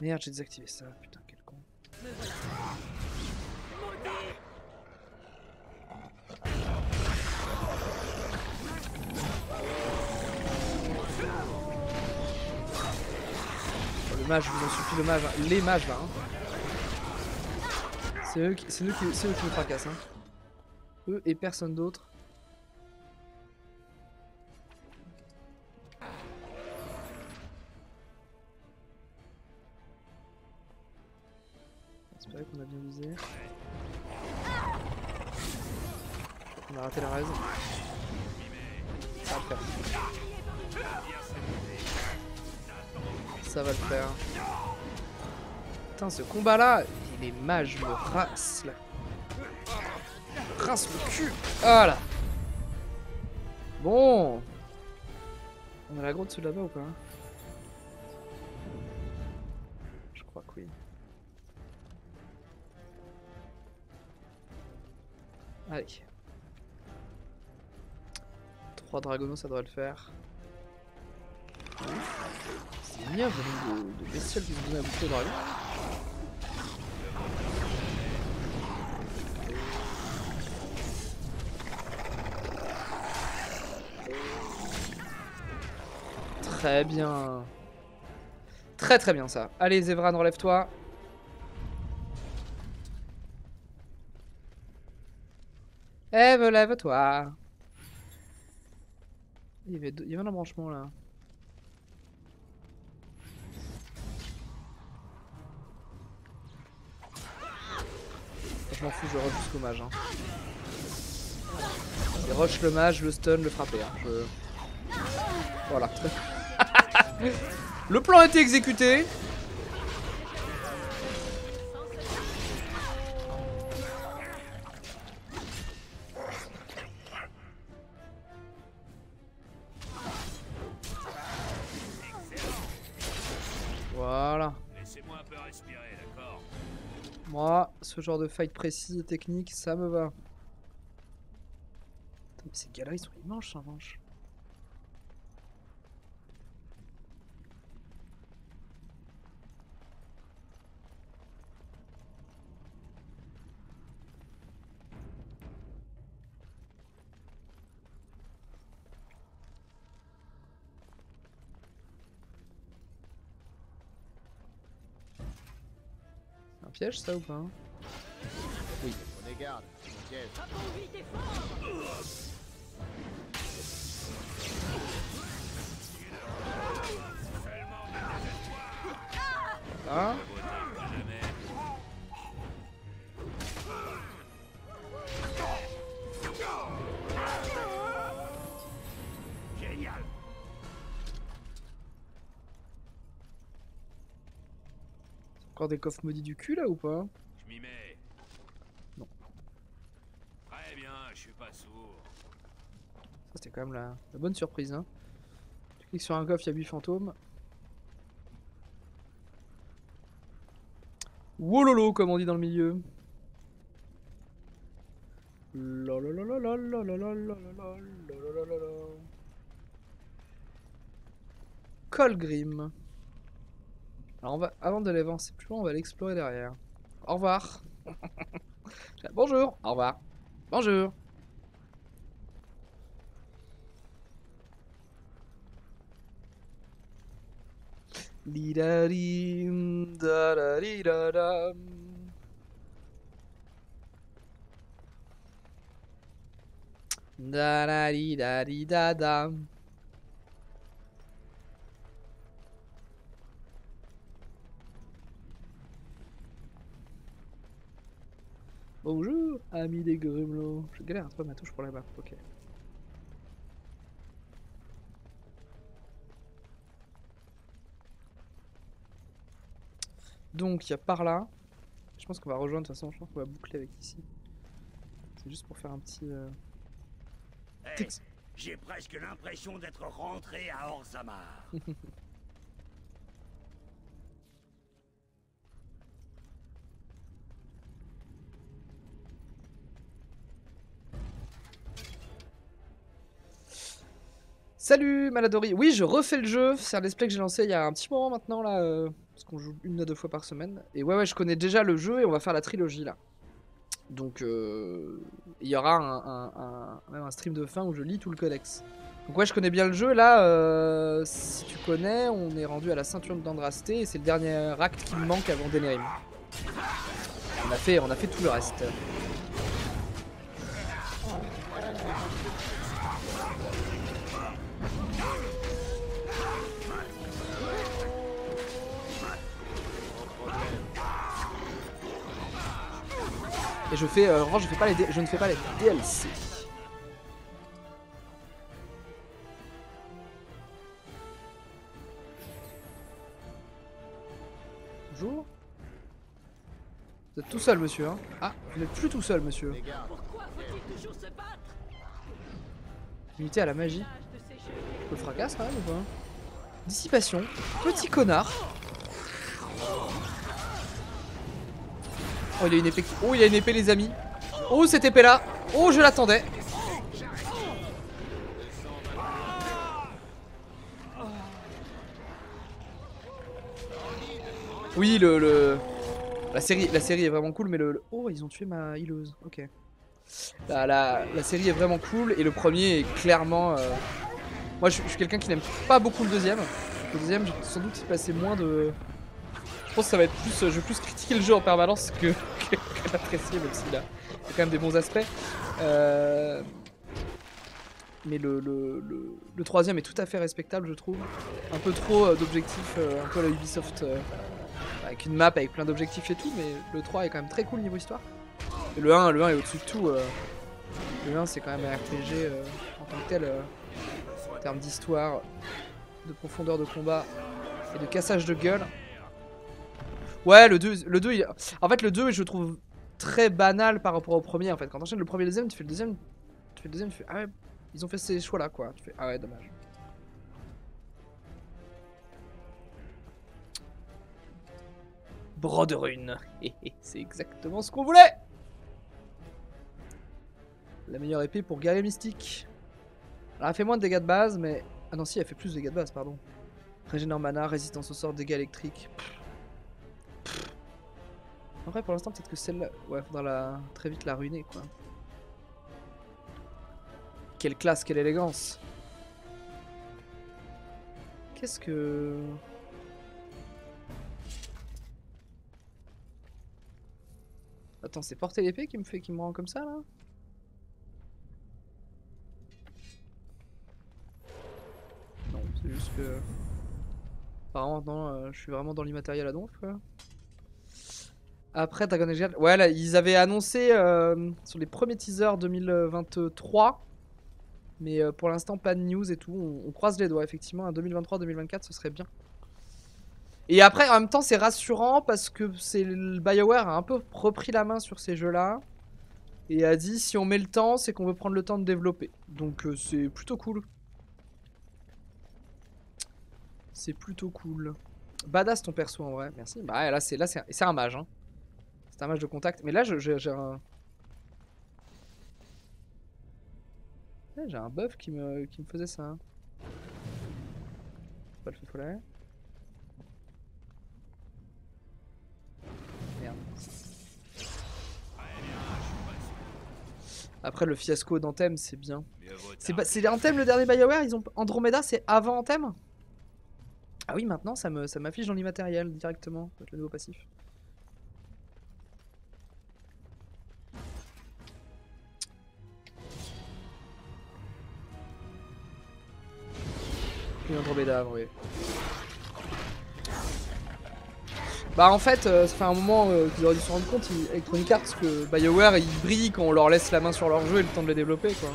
Merde, j'ai désactivé ça, putain, quel con. Le mage, je vous en supplie, le mage, hein. Les mages là. Hein. C'est eux qui me fracassent. Hein. Eux et personne d'autre. J'espère qu'on a bien visé. On a raté la raise. Ça va le faire. Ça va le faire. Putain, ce combat là, les mages me rassent là. Rasse le cul. Voilà. Bon. On a la grotte sous là-bas ou pas? Je crois que oui. Allez. 3 dragonos, ça devrait le faire. C'est bien volume de bestioles qui se donnent à bouffer au dragon. Très bien. Très bien ça. Allez Zevran, relève-toi. Eve, lève-toi. Il y avait un embranchement là. Je m'en fous, je rush jusqu'au mage. Hein. Et rush le mage, le stun, le frapper. Hein. Voilà. Le plan a été exécuté. Voilà. Laissez-moi un peu respirer, d'accord? Moi, ce genre de fight précis et technique, ça me va. Putain, mais ces gars-là, ils sont immenses en revanche. Un piège ça ou pas? Oui. Prenez garde, c'est un piège. Hein? Génial. Encore des coffres maudits du cul là ou pas? Je m'y mets. Non. Très bien, je suis pas sourd. Ça c'était quand même la bonne surprise hein. Tu cliques sur un coffre, il y a 8 fantômes. Wololo comme on dit dans le milieu. Colgrim. Alors on va, avant de l'avancer plus loin, on va l'explorer derrière. Au revoir. Bonjour. Au revoir. Bonjour. Lidadim, dadadidadam. Dadadidadidadam. Bonjour, ami des grumelots. Je galère à trouver ma touche pour la map, ok. Donc il y a par là. Je pense qu'on va rejoindre de toute façon, je pense qu'on va boucler avec ici. C'est juste pour faire un petit... Hey, j'ai presque l'impression d'être rentré à Orzammar. Salut Maladori. Oui, je refais le jeu. C'est un let's play que j'ai lancé il y a un petit moment maintenant là. Parce qu'on joue 1 à 2 fois par semaine. Et ouais, je connais déjà le jeu et on va faire la trilogie là. Donc il y aura même un stream de fin où je lis tout le codex. Donc ouais, je connais bien le jeu. Là, si tu connais, on est rendu à la ceinture d'Andrasté et c'est le dernier acte qui me manque avant Denerim. On a fait tout le reste. Et je fais, en revanche, je ne fais pas les DLC. Bonjour. Vous êtes tout seul, monsieur. Hein. Ah, vous n'êtes plus tout seul, monsieur. Pourquoi faut-il toujours se battre? Limité à la magie. Je le fracasse quand même ou pas? Dissipation. Petit connard. Oh, il a une épée. Oh, il a une épée, les amis. Oh, cette épée là. Oh, je l'attendais. Oui, la série est vraiment cool, mais oh, ils ont tué ma healeuse. Ok. La série est vraiment cool et le premier est clairement. Moi, je suis quelqu'un qui n'aime pas beaucoup le deuxième. Le deuxième, j'ai sans doute passé moins de. Je pense que ça va être plus. Je vais plus critiquer le jeu en permanence que l'apprécier, même s'il a quand même des bons aspects. Mais le troisième est tout à fait respectable, je trouve. Un peu trop d'objectifs, un peu à la Ubisoft, avec une map avec plein d'objectifs et tout, mais le 3 est quand même très cool niveau histoire. Et le 1 est au-dessus de tout. Le 1 c'est quand même un RPG en tant que tel, en termes d'histoire, de profondeur de combat et de cassage de gueule. Ouais, le 2 en fait le 2 je le trouve très banal par rapport au premier en fait. Quand t'enchaînes le premier et le deuxième, tu fais le deuxième, tu fais ah ouais, ils ont fait ces choix là quoi. Tu fais ah ouais, dommage. Broderune, c'est exactement ce qu'on voulait. La meilleure épée pour guerrier mystique. Alors elle fait moins de dégâts de base, mais... Ah non si, elle fait plus de dégâts de base, pardon. Régénère mana, résistance au sort, dégâts électriques. En vrai, pour l'instant, peut-être que celle-là... Ouais, faudra très vite la ruiner, quoi. Quelle classe, quelle élégance. Qu'est-ce que... Attends, c'est porter l'épée qui me rend comme ça, là? Non, c'est juste que... Apparemment, non, je suis vraiment dans l'immatériel à donf, quoi. Après Dragon Age 4, ouais, là, ils avaient annoncé sur les premiers teasers 2023, mais pour l'instant pas de news et tout. On croise les doigts, effectivement, un 2023-2024 ce serait bien. Et après, en même temps, c'est rassurant parce que le BioWare a un peu repris la main sur ces jeux-là et a dit si on met le temps, c'est qu'on veut prendre le temps de développer. Donc c'est plutôt cool. C'est plutôt cool. Badass ton perso en vrai, merci. Bah là c'est un mage, hein. C'est un match de contact. Mais là, j'ai un... Ouais, j'ai un buff qui me faisait ça. Hein. Pas le feu follet. Merde. Après, le fiasco d'Anthem, c'est bien. C'est Anthem le dernier BioWare. Ils ont Andromeda, c'est avant Anthem. Ah oui, maintenant, ça m'affiche dans l'immatériel directement. Le nouveau passif. Andromeda, oui. Bah en fait, ça fait un moment qu'ils auraient dû se rendre compte, Electronic Arts, que BioWare ils brillent quand on leur laisse la main sur leur jeu et le temps de les développer quoi.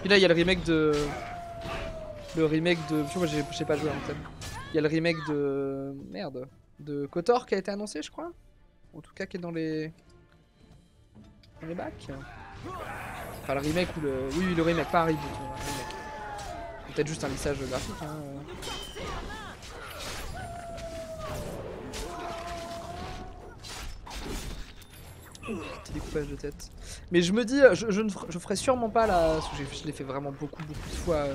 Puis là il y a le remake de... Moi j'ai pas joué en thème. Il y a le remake de... Merde. De KOTOR qui a été annoncé je crois. En tout cas qui est dans les... Dans les bacs. Enfin le remake ou le... Oui le remake, pas un reboot. Peut-être juste un lissage graphique. Hein. Petit découpage de tête. Mais je me dis, je ferai sûrement pas la... Parce que je l'ai fait vraiment beaucoup de fois.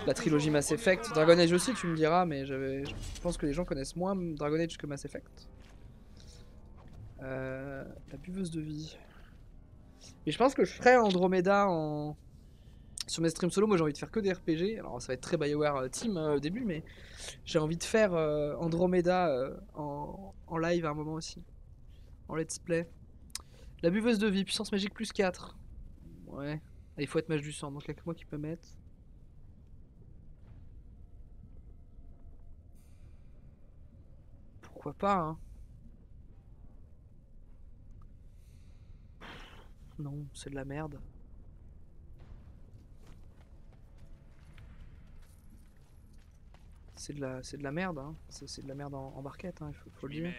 La trilogie Mass Effect. Dragon Age aussi, tu me diras, mais je pense que les gens connaissent moins Dragon Age que Mass Effect. La buveuse de vie. Et je pense que je ferai Andromeda en... Sur mes streams solo, moi j'ai envie de faire que des RPG. Alors ça va être très BioWare Team au début, mais j'ai envie de faire Andromeda en live à un moment aussi. En let's play. La buveuse de vie, puissance magique plus 4. Ouais. Ah, il faut être mage du sang, donc il n'y a que moi qui peux mettre. Pourquoi pas, hein. Non, c'est de la merde. C'est de la merde, hein. C'est de la merde en barquette, hein. Faut le dire.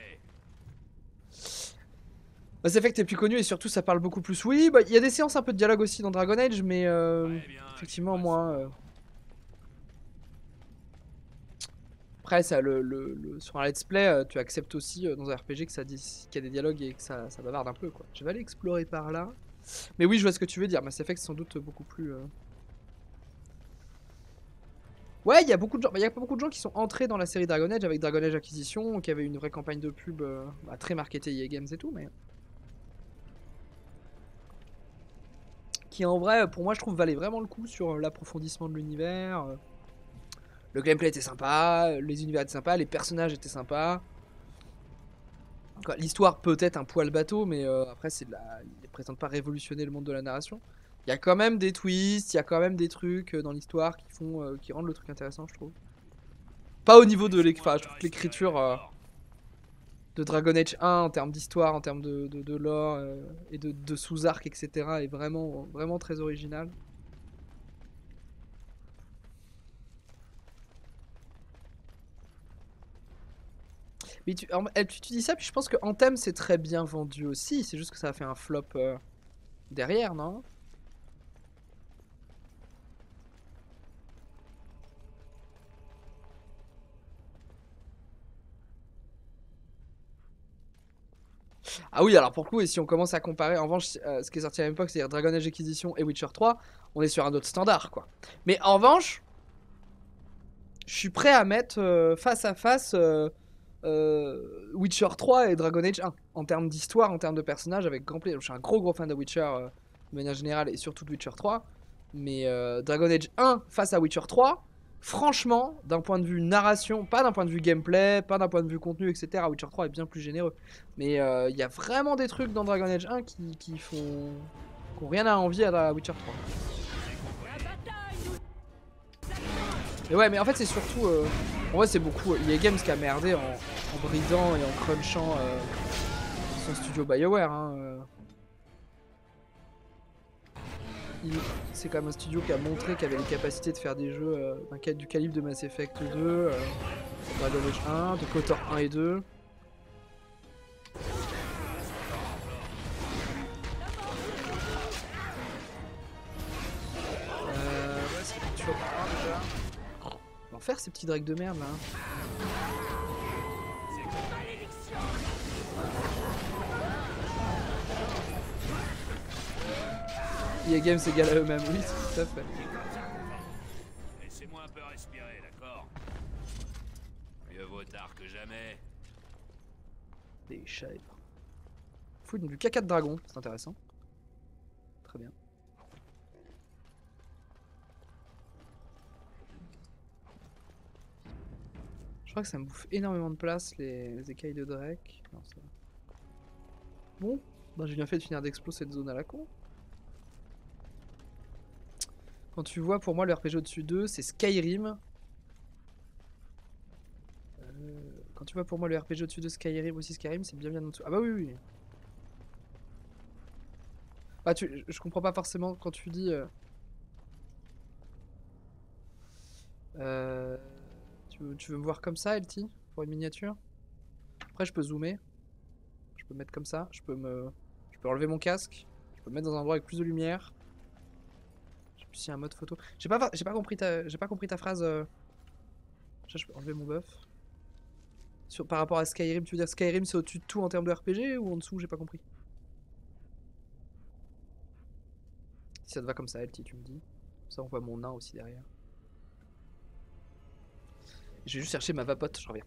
Mass Effect est plus connu et surtout ça parle beaucoup plus. Oui, bah il y a des séances un peu de dialogue aussi dans Dragon Age, mais effectivement moi. Après ça, sur un let's play, tu acceptes aussi dans un RPG que ça dit qu'il y a des dialogues et que ça bavarde un peu quoi. Je vais aller explorer par là. Mais oui, je vois ce que tu veux dire. Mass Effect c'est sans doute beaucoup plus. Ouais, il y a beaucoup de gens. Il y a pas beaucoup de gens qui sont entrés dans la série Dragon Age avec Dragon Age Acquisition, qui avait une vraie campagne de pub très marketée EA Games et tout, mais qui en vrai, pour moi, je trouve valait vraiment le coup sur l'approfondissement de l'univers. Le gameplay était sympa, les univers étaient sympas, les personnages étaient sympas. L'histoire peut être un poil bateau, mais après, il ne présente pas révolutionner le monde de la narration. Il y a quand même des twists, il y a quand même des trucs dans l'histoire qui rendent le truc intéressant, je trouve. Pas au niveau de l'écriture de Dragon Age 1 en termes d'histoire, en termes de lore et de sous-arc, etc. est vraiment, vraiment très original. Mais tu dis ça, puis je pense que Anthem c'est très bien vendu aussi, c'est juste que ça a fait un flop derrière, non ? Ah oui, alors pour le coup, et si on commence à comparer, en revanche, ce qui est sorti à la même époque, c'est-à-dire Dragon Age Acquisition et Witcher 3, on est sur un autre standard, quoi. Mais en revanche, je suis prêt à mettre face à face Witcher 3 et Dragon Age 1, en termes d'histoire, en termes de personnages, avec grand plaisir. Je suis un gros fan de Witcher de manière générale, et surtout de Witcher 3, mais Dragon Age 1 face à Witcher 3, franchement, d'un point de vue narration, pas d'un point de vue gameplay, pas d'un point de vue contenu, etc. Witcher 3 est bien plus généreux. Mais il y a vraiment des trucs dans Dragon Age 1 qui ont rien à envier à Witcher 3. Mais ouais, mais en fait, c'est surtout. En vrai, c'est beaucoup. EA Games qui a merdé en bridant et en crunchant son studio BioWare. Hein. C'est quand même un studio qui a montré qu'il avait les capacités de faire des jeux du calibre de Mass Effect 2, Dragon Age 1, de KOTOR 1 et 2. Ouais, c'est toujours déjà. L'enfer ces petits drakes de merde là. EA Games égale à eux-mêmes, oui, tout à fait. Laissez-moi un peu respirer, d'accord? Mieux vaut tard que jamais. Des chèvres. Fouille du caca de dragon, c'est intéressant. Très bien. Je crois que ça me bouffe énormément de place, les écailles de Drake. Non, ça va. Bon, bah j'ai bien fait de finir d'exploser cette zone à la con. Quand tu vois, pour moi, le RPG au-dessus d'eux, c'est Skyrim. Quand tu vois, pour moi, le RPG au-dessus de Skyrim, aussi Skyrim, c'est bien en dessous. Ah bah oui, oui. Ah, je comprends pas forcément quand tu dis... Tu veux me voir comme ça, LT, pour une miniature? Après, je peux zoomer. Je peux me mettre comme ça. Je peux enlever mon casque. Je peux me mettre dans un endroit avec plus de lumière. S'il y a un mode photo. J'ai pas compris ta phrase. Je peux enlever mon buff. Par rapport à Skyrim, tu veux dire Skyrim c'est au-dessus de tout en termes de RPG ou en dessous? J'ai pas compris. Si ça te va comme ça, LT, tu me dis. Ça, on voit mon nain aussi derrière. Je vais juste chercher ma vapote, je reviens.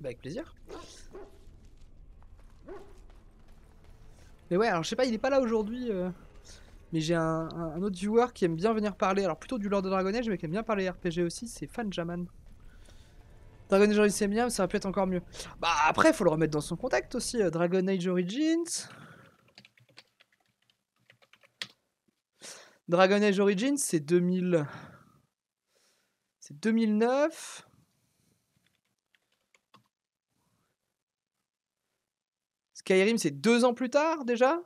Bah avec plaisir. Mais ouais, alors je sais pas, il est pas là aujourd'hui. Mais j'ai un autre viewer qui aime bien venir parler. Alors plutôt du Lord de Dragon Age, mais qui aime bien parler RPG aussi, c'est Fanjaman. Dragon Age Origins c'est bien, mais ça va peut être encore mieux. Bah après, faut le remettre dans son contexte aussi. Dragon Age Origins. Dragon Age Origins, c'est 2000. C'est 2009. Skyrim, c'est 2 ans plus tard déjà.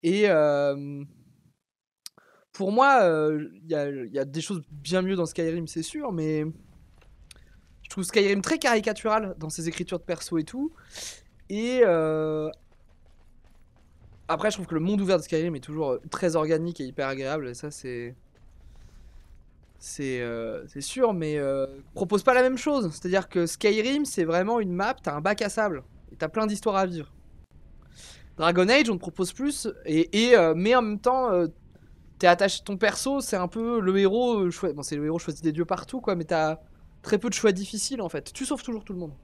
Et pour moi, il y a des choses bien mieux dans Skyrim, c'est sûr, mais je trouve Skyrim très caricatural dans ses écritures de perso et tout. Et après, je trouve que le monde ouvert de Skyrim est toujours très organique et hyper agréable. Et ça, c'est sûr, mais propose pas la même chose. C'est-à-dire que Skyrim, c'est vraiment une map, t'as un bac à sable. Et t'as plein d'histoires à vivre. Dragon Age, on te propose plus, mais en même temps, t'es attaché. Ton perso, c'est un peu le héros. Bon, c'est le héros choisi des dieux partout, quoi, mais t'as très peu de choix difficiles en fait. Tu sauves toujours tout le monde.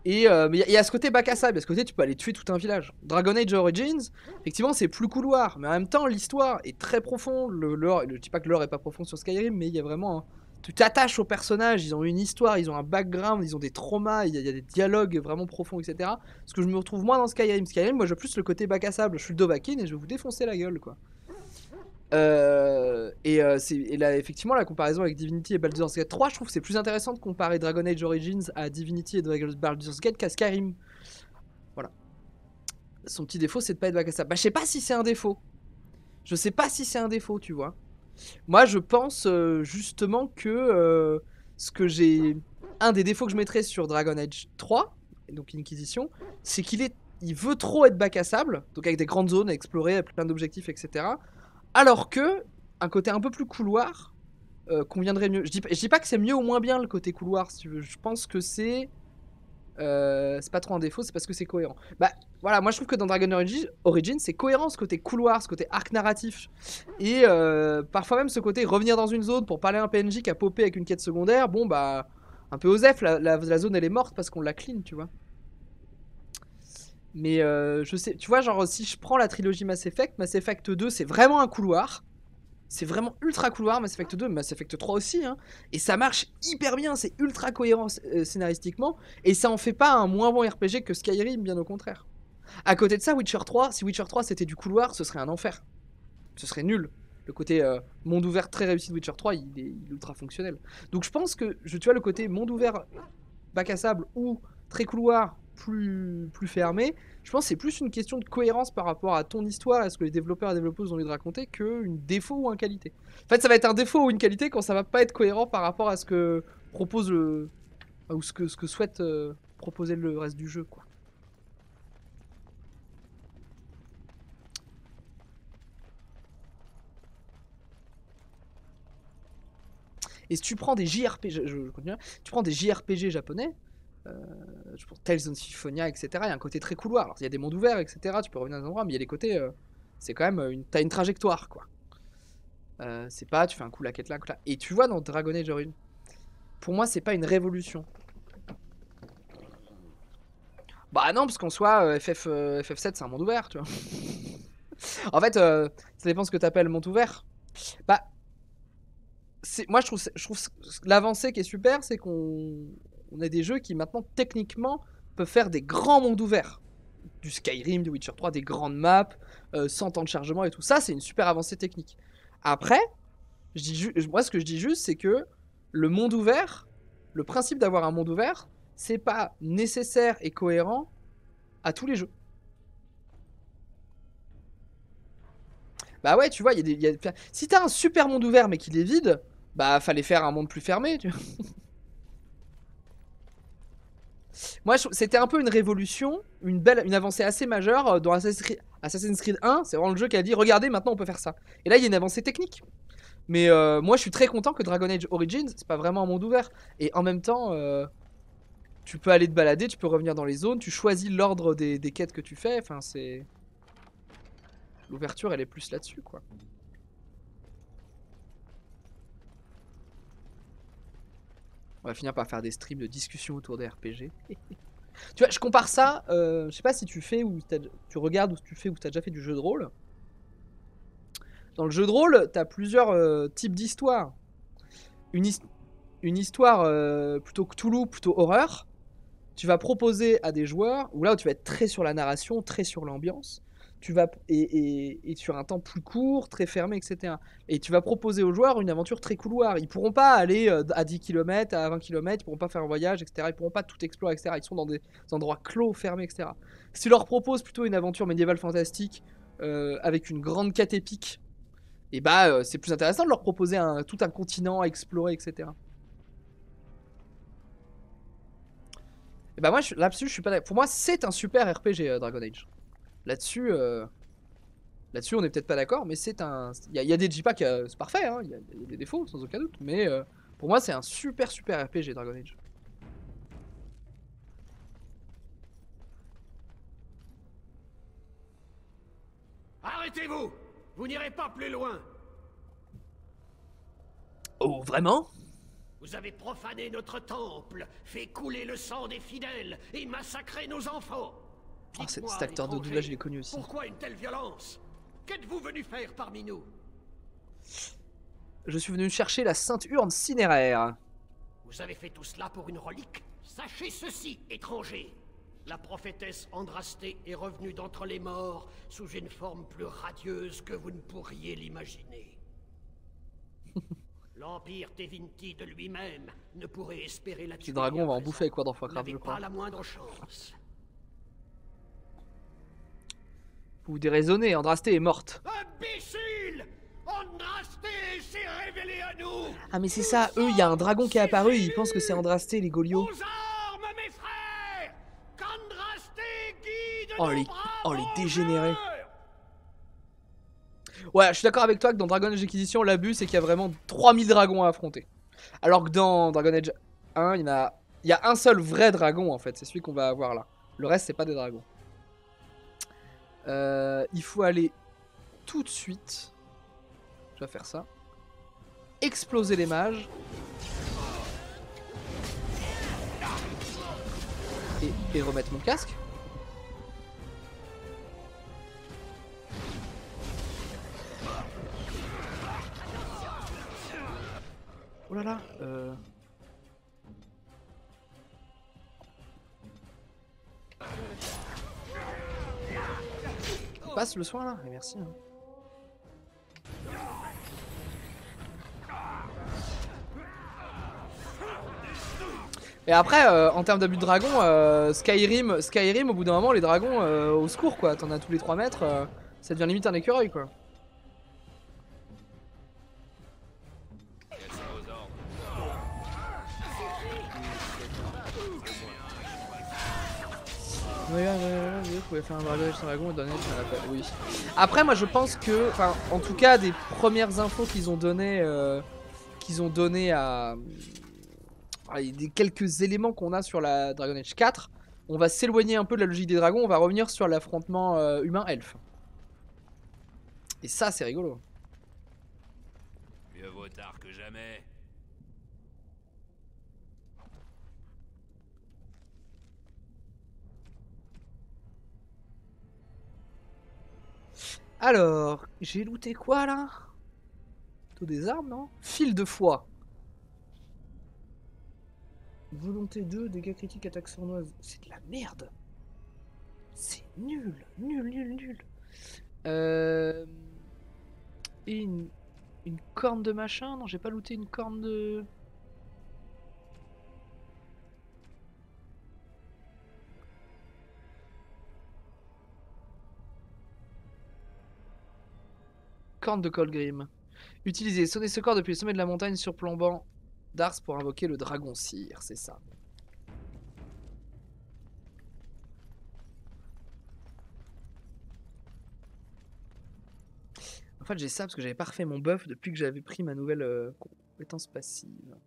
Et mais il y a ce côté bac à sable, il y a ce côté tu peux aller tuer tout un village. Dragon Age Origins, effectivement, c'est plus couloir, mais en même temps, l'histoire est très profonde. Le lore, je dis pas que le lore est pas profond sur Skyrim, mais il y a vraiment. Tu t'attaches aux personnages, ils ont une histoire, ils ont un background, ils ont des traumas, il y a des dialogues vraiment profonds, etc. Ce que je me retrouve moins dans Skyrim. Skyrim, moi j'ai plus le côté bac à sable. Je suis le Dovahkiin et je vais vous défoncer la gueule, quoi. Et là, effectivement, la comparaison avec Divinity et Baldur's Gate 3, je trouve que c'est plus intéressant de comparer Dragon Age Origins à Divinity et Baldur's Gate qu'à Skyrim. Voilà. Son petit défaut, c'est de pas être bac à sable. Bah, je sais pas si c'est un défaut. Je sais pas si c'est un défaut, tu vois. Moi, je pense justement que ce que j'ai. Un des défauts que je mettrais sur Dragon Age 3, donc Inquisition, c'est il veut trop être bac à sable, donc avec des grandes zones à explorer, avec plein d'objectifs, etc. Alors que un côté un peu plus couloir conviendrait mieux. Je dis pas que c'est mieux ou moins bien le côté couloir, si tu veux. Je pense que c'est c'est pas trop un défaut, c'est parce que c'est cohérent. Bah voilà, moi je trouve que dans Dragon Origins, c'est cohérent ce côté couloir, ce côté arc narratif. Et parfois même ce côté revenir dans une zone pour parler à un PNJ qui a popé avec une quête secondaire. Bon bah, un peu osef, la zone elle est morte parce qu'on la clean, tu vois. Mais je sais, tu vois, genre si je prends la trilogie Mass Effect 2 c'est vraiment un couloir. C'est vraiment ultra couloir, Mass Effect 2, Mass Effect 3 aussi, hein. Et ça marche hyper bien, c'est ultra cohérent scénaristiquement. Et ça en fait pas un moins bon RPG que Skyrim, bien au contraire. À côté de ça, Witcher 3, si Witcher 3 c'était du couloir, ce serait un enfer. Ce serait nul. Le côté monde ouvert très réussi de Witcher 3, il est ultra fonctionnel. Donc je pense que, tu vois, le côté monde ouvert, bac à sable ou très couloir, plus fermé, je pense que c'est plus une question de cohérence par rapport à ton histoire et ce que les développeurs et développeuses ont envie de raconter qu'une défaut ou un qualité. En fait, ça va être un défaut ou une qualité quand ça va pas être cohérent par rapport à ce que propose ou ce que souhaite proposer le reste du jeu, quoi. Et si tu prends des JRPG, je continue, tu prends des JRPG japonais, pour Tales of Symphonia, etc. Il y a un côté très couloir. Alors, il y a des mondes ouverts, etc. Tu peux revenir dans un endroit, mais il y a des côtés. C'est quand même. T'as une trajectoire, quoi. C'est pas, tu fais un coup là, quête là, coup là. Et tu vois, dans Dragon Age Origins, pour moi, c'est pas une révolution. Bah non, parce qu'en soi, FF7, c'est un monde ouvert, tu vois. En fait, ça dépend ce que t'appelles monde ouvert. Bah. Moi, je trouve l'avancée qui est super, c'est qu'on a des jeux qui maintenant techniquement peuvent faire des grands mondes ouverts, du Skyrim, du Witcher 3, des grandes maps, sans temps de chargement et tout ça, c'est une super avancée technique. Après, moi ce que je dis juste, c'est que le monde ouvert, le principe d'avoir un monde ouvert, c'est pas nécessaire et cohérent à tous les jeux. Bah ouais, tu vois, si t'as un super monde ouvert mais qu'il est vide, bah fallait faire un monde plus fermé, tu vois. Moi, c'était un peu une révolution, une avancée assez majeure dans Assassin's Creed 1. C'est vraiment le jeu qui a dit, regardez, maintenant on peut faire ça. Et là, il y a une avancée technique. Mais moi, je suis très content que Dragon Age Origins, c'est pas vraiment un monde ouvert. Et en même temps, tu peux aller te balader, tu peux revenir dans les zones, tu choisis l'ordre des quêtes que tu fais. Enfin, c'est... L'ouverture, elle est plus là-dessus, quoi. On va finir par faire des streams de discussion autour des RPG. Tu vois, je compare ça, je sais pas si tu fais ou tu regardes ou tu fais ou tu as déjà fait du jeu de rôle. Dans le jeu de rôle, tu as plusieurs types d'histoires. Une histoire plutôt Cthulhu, plutôt horreur. Tu vas proposer à des joueurs, où là où tu vas être très sur la narration, très sur l'ambiance. Tu vas et sur un temps plus court, très fermé, etc. Et tu vas proposer aux joueurs une aventure très couloir. Ils pourront pas aller à 10 km, à 20 km, ils pourront pas faire un voyage, etc. Ils pourront pas tout explorer, etc. Ils sont dans des endroits clos, fermés, etc. Si tu leur proposes plutôt une aventure médiévale fantastique avec une grande quête épique, et bah c'est plus intéressant de leur proposer tout un continent à explorer, etc. Et bah moi là-dessus je suis pas d'accord. Pour moi c'est un super RPG Dragon Age. Là-dessus, on est peut-être pas d'accord, mais c'est un... Il y a des JPAC, c'est parfait, hein, il y a des défauts, sans aucun doute, mais pour moi, c'est un super RPG, Dragon Age. Arrêtez-vous! Vous n'irez pas plus loin! Oh, vraiment? Vous avez profané notre temple, fait couler le sang des fidèles et massacré nos enfants! Oh, cet acteur de doublage, il est connu aussi. Pourquoi une telle violence? Qu'êtes-vous venu faire parmi nous? Je suis venu chercher la sainte urne cinéraire. Vous avez fait tout cela pour une relique? Sachez ceci, étranger. La prophétesse Andrastée est revenue d'entre les morts sous une forme plus radieuse que vous ne pourriez l'imaginer. L'Empire Tevinti de lui-même ne pourrait espérer la tuer. Petit dragon va en bouffer avec World of Warcraft, je crois. Pas la moindre chance. Vous déraisonnez, Andrastée est morte. Imbécile! Andrastée s'est révélé à nous! Ah mais c'est ça, eux, il y a un dragon qui est apparu, ils pensent que c'est Andrastée, les Golios. Aux armes, mes frères! Qu'Andrastée guide oh les dégénérés. Ouais, je suis d'accord avec toi que dans Dragon Age Inquisition, l'abus c'est qu'il y a vraiment 3000 dragons à affronter. Alors que dans Dragon Age 1, il y en a Il y a un seul vrai dragon en fait, c'est celui qu'on va avoir là. Le reste c'est pas des dragons. Il faut aller tout de suite. Je vais faire ça. Exploser les mages. Et remettre mon casque. Oh là là. Passe le soin là, et merci. Hein. Et après, en termes d'abus de dragon, Skyrim, au bout d'un moment, les dragons, au secours quoi. T'en as tous les 3 mètres, ça devient limite un écureuil quoi. Vous pouvez faire un dragon et donner un appel. Oui. Après, moi je pense que, enfin, en tout cas, des premières infos qu'ils ont données à. Des quelques éléments qu'on a sur la Dragon Age 4, on va s'éloigner un peu de la logique des dragons, on va revenir sur l'affrontement humain-elfe. Et ça, c'est rigolo. Mieux vaut tard que jamais. Alors, j'ai looté quoi là? Plutôt des armes, non? Fil de foi. Volonté 2, dégâts critiques, attaque sournoise. C'est de la merde. C'est nul. Nul. Et une corne de machin? Non, j'ai pas looté une corne de... Corne de Colgrim. Utilisez sonner ce corps depuis le sommet de la montagne surplombant Dars pour invoquer le dragon cire, c'est ça. En fait j'ai ça parce que j'avais pas refait mon buff depuis que j'avais pris ma nouvelle compétence passive.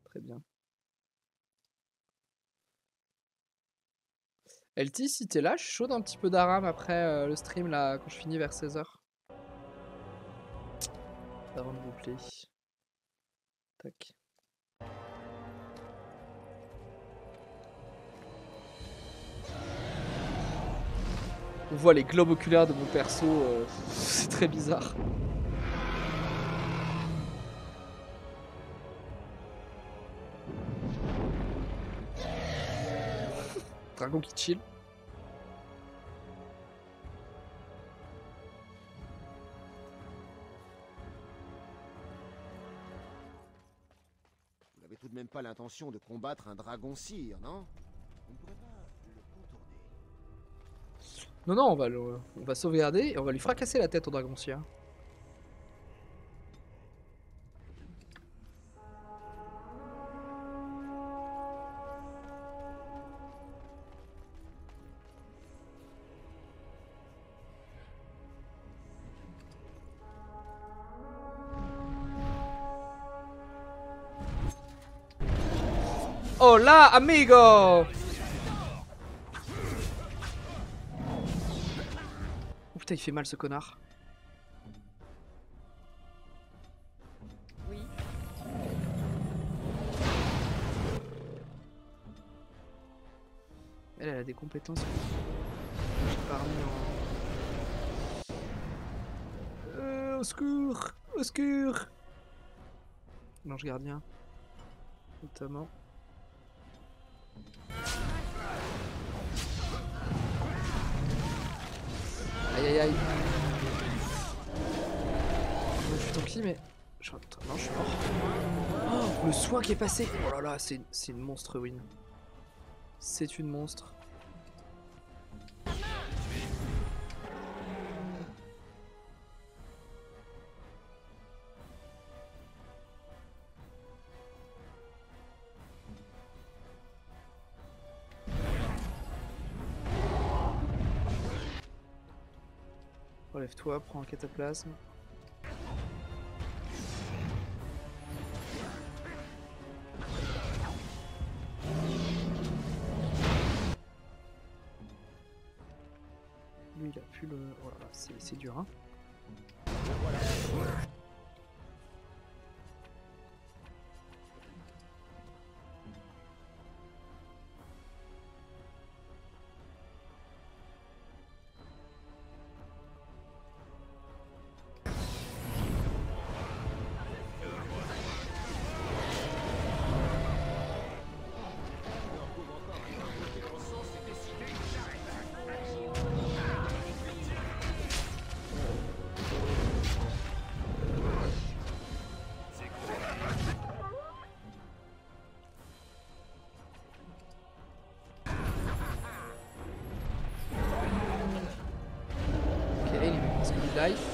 Très bien. LT, si t'es là, je suis chaud d'un petit peu d'Aram après le stream là quand je finis vers 16h. Avant de vous plaît. Tac. On voit les globes oculaires de mon perso, c'est très bizarre. Dragon qui chill. Vous n'avez tout de même pas l'intention de combattre un dragon cire, non? On ne pourrait pas le contourner. Non, on va sauvegarder et on va lui fracasser la tête au dragon cire. Hola, amigo! Oh putain, il fait mal ce connard. Oui. Elle a des compétences. J'ai pas remis en... au secours! Au secours! L'ange gardien. Notamment. Aïe aïe aïe. Je suis tranquille mais... Non, je suis mort. Oh, le soin qui est passé. Oh là là, c'est une monstre win. C'est une monstre. Relève-toi, prends un cataplasme. plus le... Oh là là, c'est dur, hein. Ok, il est presque life.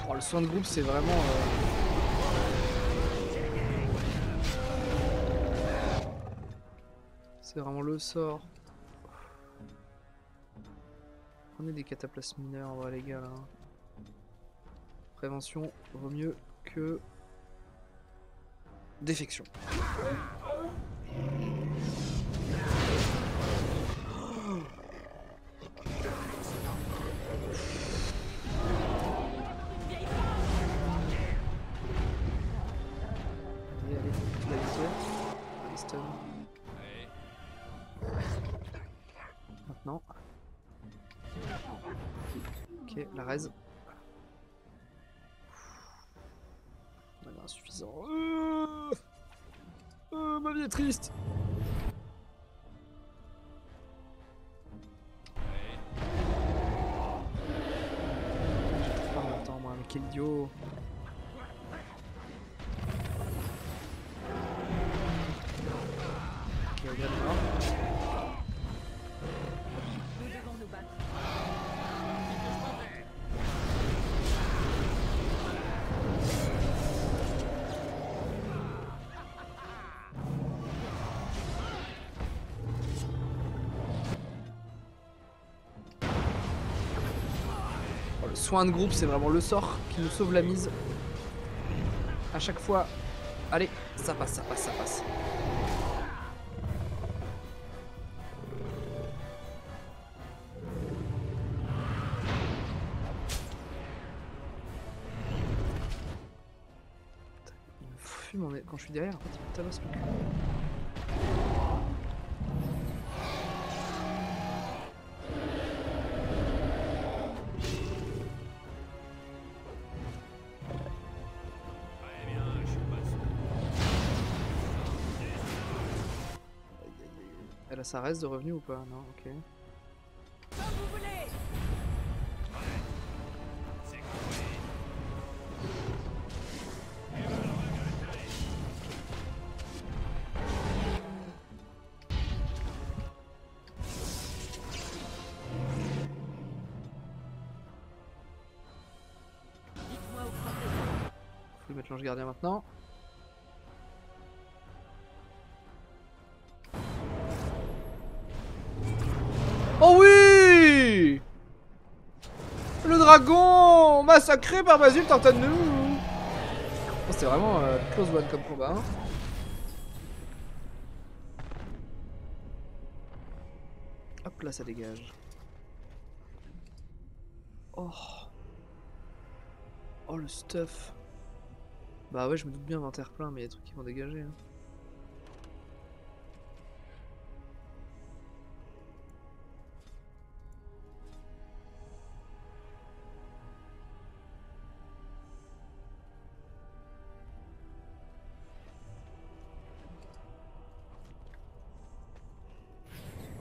Oh, le soin de groupe, c'est vraiment... C'est vraiment le sort. Prenez des cataplasmes mineurs, en vrai, les gars, là. Prévention vaut mieux que... défection. Allez, allez, tu l'as visé. Allez, stun. Maintenant. Ok, la raise. On avait insuffisant. Ma vie est triste. J'ai pas attends moi, mais quel idiot. Ok, regarde là. Nous devons nous battre. Oh, le soin de groupe, c'est vraiment le sort qui nous sauve la mise. À chaque fois. Allez, ça passe, ça passe, ça passe. Il me fume quand je suis derrière, en fait, il me tabasse le cul. Elle a sa reste de revenu ou pas? Non, ok. Comme vous voulez. Dites-moi où prendre. Faut lui mettre l'ange gardien maintenant. Oh oui! Le dragon massacré par Basile Tartanou. Oh, c'était vraiment close one comme combat. Hein. Hop là, ça dégage. Oh. Oh le stuff. Bah ouais, je me doute bien inventaire plein, mais il y a des trucs qui vont dégager. Hein.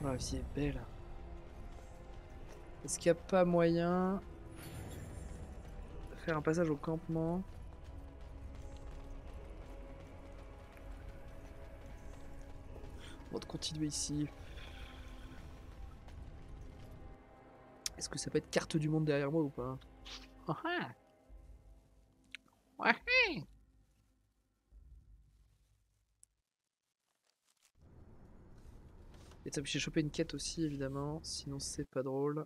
Oh, la vie est belle. Est-ce qu'il n'y a pas moyen de faire un passage au campement? On va continuer ici. Est-ce que ça peut être carte du monde derrière moi ou pas? Ouais. Et j'ai chopé une quête aussi, évidemment. Sinon, c'est pas drôle.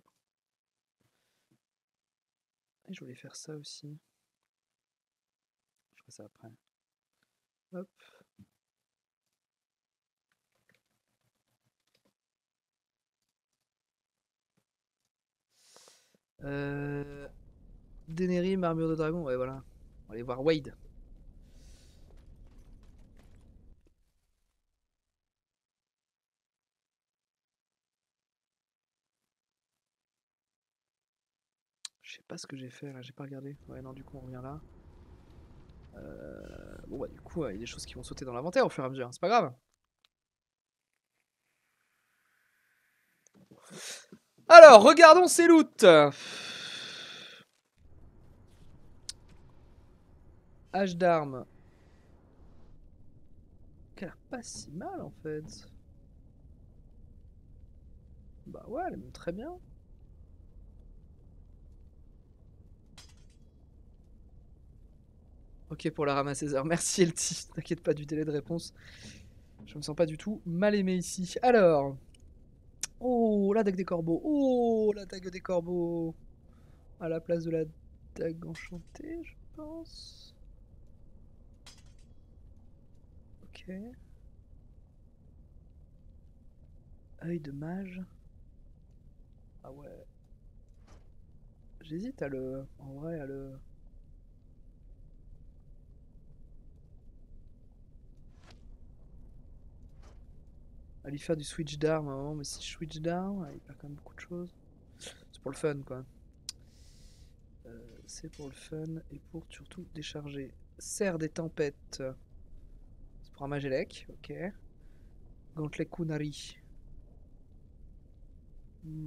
Et je voulais faire ça aussi. Je ferai ça après. Hop. Denerim, armure de dragon, ouais voilà. On va aller voir Wade. Je sais pas ce que j'ai fait là, j'ai pas regardé. Ouais non du coup on revient là. Bon bah du coup il y a des choses qui vont sauter dans l'inventaire au fur et à mesure, c'est pas grave. Alors regardons ces loots. Hache d'armes. Qui a l'air pas si mal en fait. Bah ouais, elle est même très bien. Ok pour la ramasseuse. Merci LT, t'inquiète pas du délai de réponse. Je me sens pas du tout mal aimé ici. Alors. Oh, la dague des corbeaux. Oh, la dague des corbeaux. À la place de la dague enchantée, je pense. Ok. Œil de mage. Ah ouais. J'hésite à le... En vrai, à le... à lui faire du switch d'armes à un moment, mais si je switch d'armes, il perd quand même beaucoup de choses. C'est pour le fun, quoi. C'est pour le fun et pour surtout décharger. Serre des tempêtes. C'est pour un Magelec, ok. Gantelet Kunari.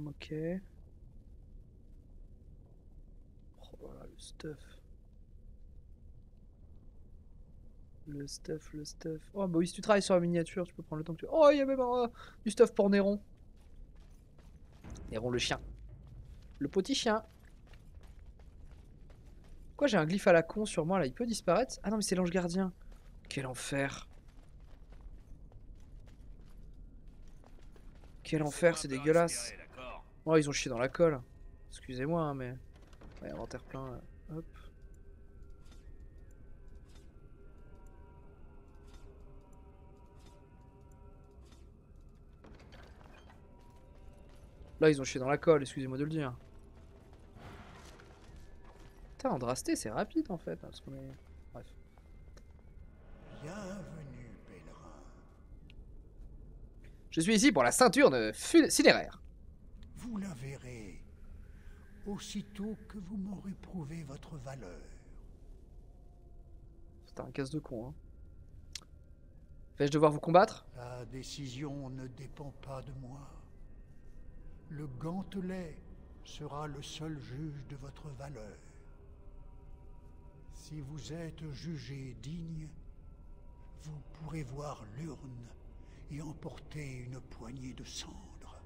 Ok. Oh voilà, le stuff. Le stuff, le stuff. Oh bah oui, si tu travailles sur la miniature, tu peux prendre le temps que tu veux. Oh, il y a même du stuff pour Néron. Néron le chien. Le petit chien. Pourquoi j'ai un glyphe à la con sur moi là? Il peut disparaître? Ah non, mais c'est l'ange gardien. Quel enfer. Quel enfer, c'est dégueulasse. Oh, ils ont chié dans la colle. Excusez-moi, hein, mais... Ouais, inventaire plein. Hop. Là, ils ont chié dans la colle, excusez-moi de le dire. Putain, Andrasté, c'est rapide en fait. Parce qu'on est... Bref. Bienvenue, pèlerin. Je suis ici pour la ceinture de cinéraire. Vous la verrez aussitôt que vous m'aurez prouvé votre valeur. C'est un casse de con, hein. Vais-je devoir vous combattre? La décision ne dépend pas de moi. Le gantelet sera le seul juge de votre valeur. Si vous êtes jugé digne, vous pourrez voir l'urne et emporter une poignée de cendres.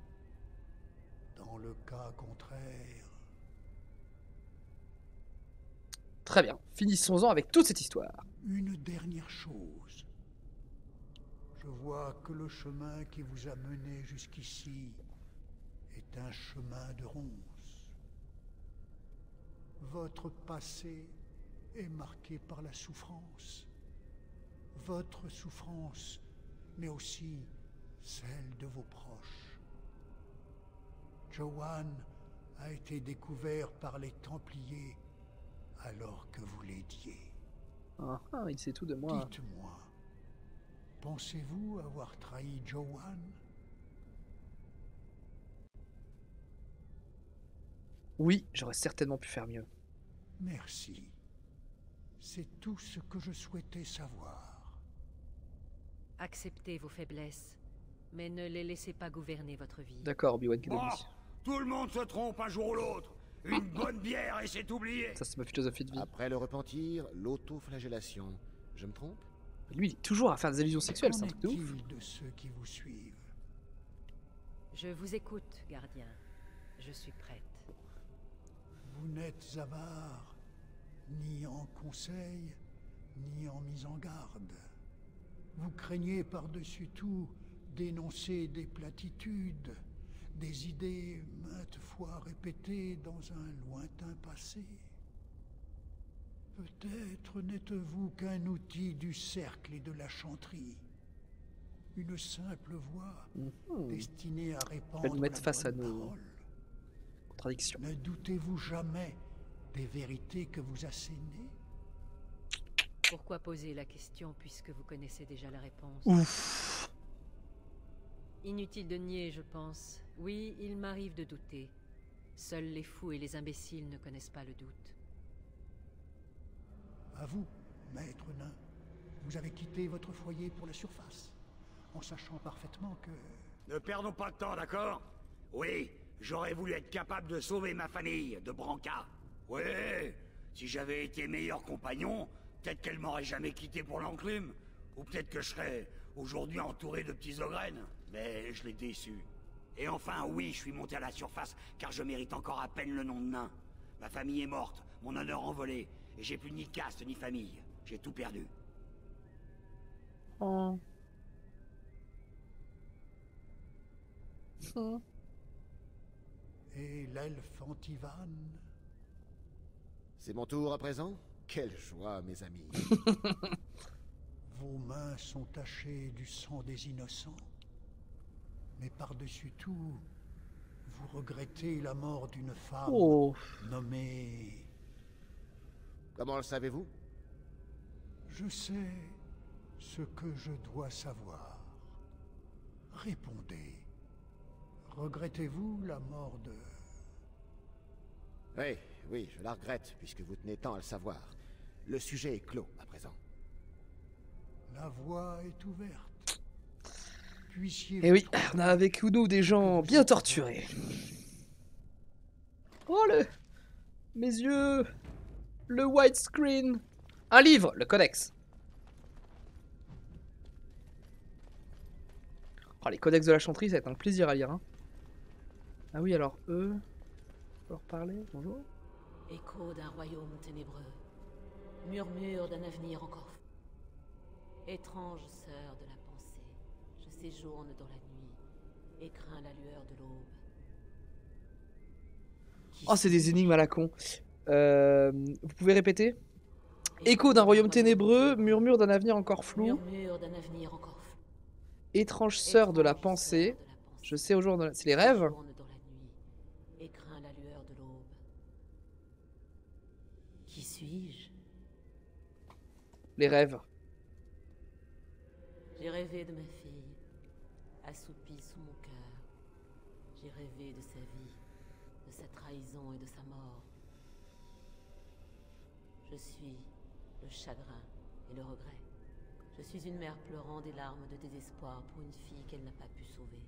Dans le cas contraire... Très bien, finissons-en avec toute cette histoire. Une dernière chose. Je vois que le chemin qui vous a mené jusqu'ici est un chemin de ronces. Votre passé est marqué par la souffrance. Votre souffrance, mais aussi celle de vos proches. Joanne a été découvert par les Templiers alors que vous l'aidiez. Ah, il sait tout de moi. Dites-moi, pensez-vous avoir trahi Joanne? Oui, j'aurais certainement pu faire mieux. Merci. C'est tout ce que je souhaitais savoir. Acceptez vos faiblesses, mais ne les laissez pas gouverner votre vie. D'accord, Obi-Wan Kenobi. Oh, tout le monde se trompe un jour ou l'autre. Une bonne bière et c'est oublié. Ça, c'est ma philosophie de vie. Après le repentir, l'autoflagellation. Je me trompe? Lui, il est toujours à faire des allusions sexuelles, c'est un truc de ouf. De ceux qui vous suivent. Je vous écoute, gardien. Je suis prête. Vous n'êtes avare, ni en conseil, ni en mise en garde. Vous craignez par-dessus tout dénoncer des platitudes, des idées maintes fois répétées dans un lointain passé. Peut-être n'êtes-vous qu'un outil du cercle et de la chanterie. Une simple voix destinée à répandre nous mettre la face à bonne nos parole. contradictions. Ne doutez-vous jamais des vérités que vous assénez? Pourquoi poser la question puisque vous connaissez déjà la réponse? Ouf. Inutile de nier, je pense. Oui, il m'arrive de douter. Seuls les fous et les imbéciles ne connaissent pas le doute. À vous, maître nain. Vous avez quitté votre foyer pour la surface, en sachant parfaitement que... Ne perdons pas de temps, d'accord? Oui, j'aurais voulu être capable de sauver ma famille de Branca. Oui, si j'avais été meilleur compagnon, peut-être qu'elle m'aurait jamais quitté pour l'enclume. Ou peut-être que je serais aujourd'hui entouré de petits ogrennes. Mais je l'ai déçu. Et enfin, oui, je suis monté à la surface, car je mérite encore à peine le nom de nain. Ma famille est morte, mon honneur envolé, et j'ai plus ni caste ni famille. J'ai tout perdu. Oh. Et l'elfe Antivan? C'est mon tour à présent? Quelle joie, mes amis. Vos mains sont tachées du sang des innocents. Mais par-dessus tout, vous regrettez la mort d'une femme nommée... Comment le savez-vous? Je sais ce que je dois savoir. Répondez. Regrettez-vous la mort de... Oui, oui, je la regrette, puisque vous tenez tant à le savoir. Le sujet est clos, à présent. La voie est ouverte. Puissiez... Et oui, on a avec nous des gens bien torturés. Oh mes yeux. Le widescreen. Un livre, le codex. Oh, les codex de la chanterie, ça va être un plaisir à lire. Hein. Ah oui, alors eux... Faut leur parler, bonjour. Écho d'un royaume ténébreux. Murmure d'un avenir encore fou. Étrange sœur de la pensée, je séjourne dans la nuit et crains la lueur de l'aube. Oh, c'est des énigmes à la con. Vous pouvez répéter? Écho d'un royaume ténébreux, murmure d'un avenir encore flou. Murmure d'un avenir encore flou. Étrange sœur de la pensée, je sais au jour de la... C'est les rêves? Dans la nuit et crains la lueur de l'aube. Qui suis-je? Les rêves. J'ai rêvé de ma fille, assoupie sous mon cœur. J'ai rêvé de sa vie, de sa trahison et de sa mort. Je suis le chagrin et le regret. Je suis une mère pleurant des larmes de désespoir pour une fille qu'elle n'a pas pu sauver.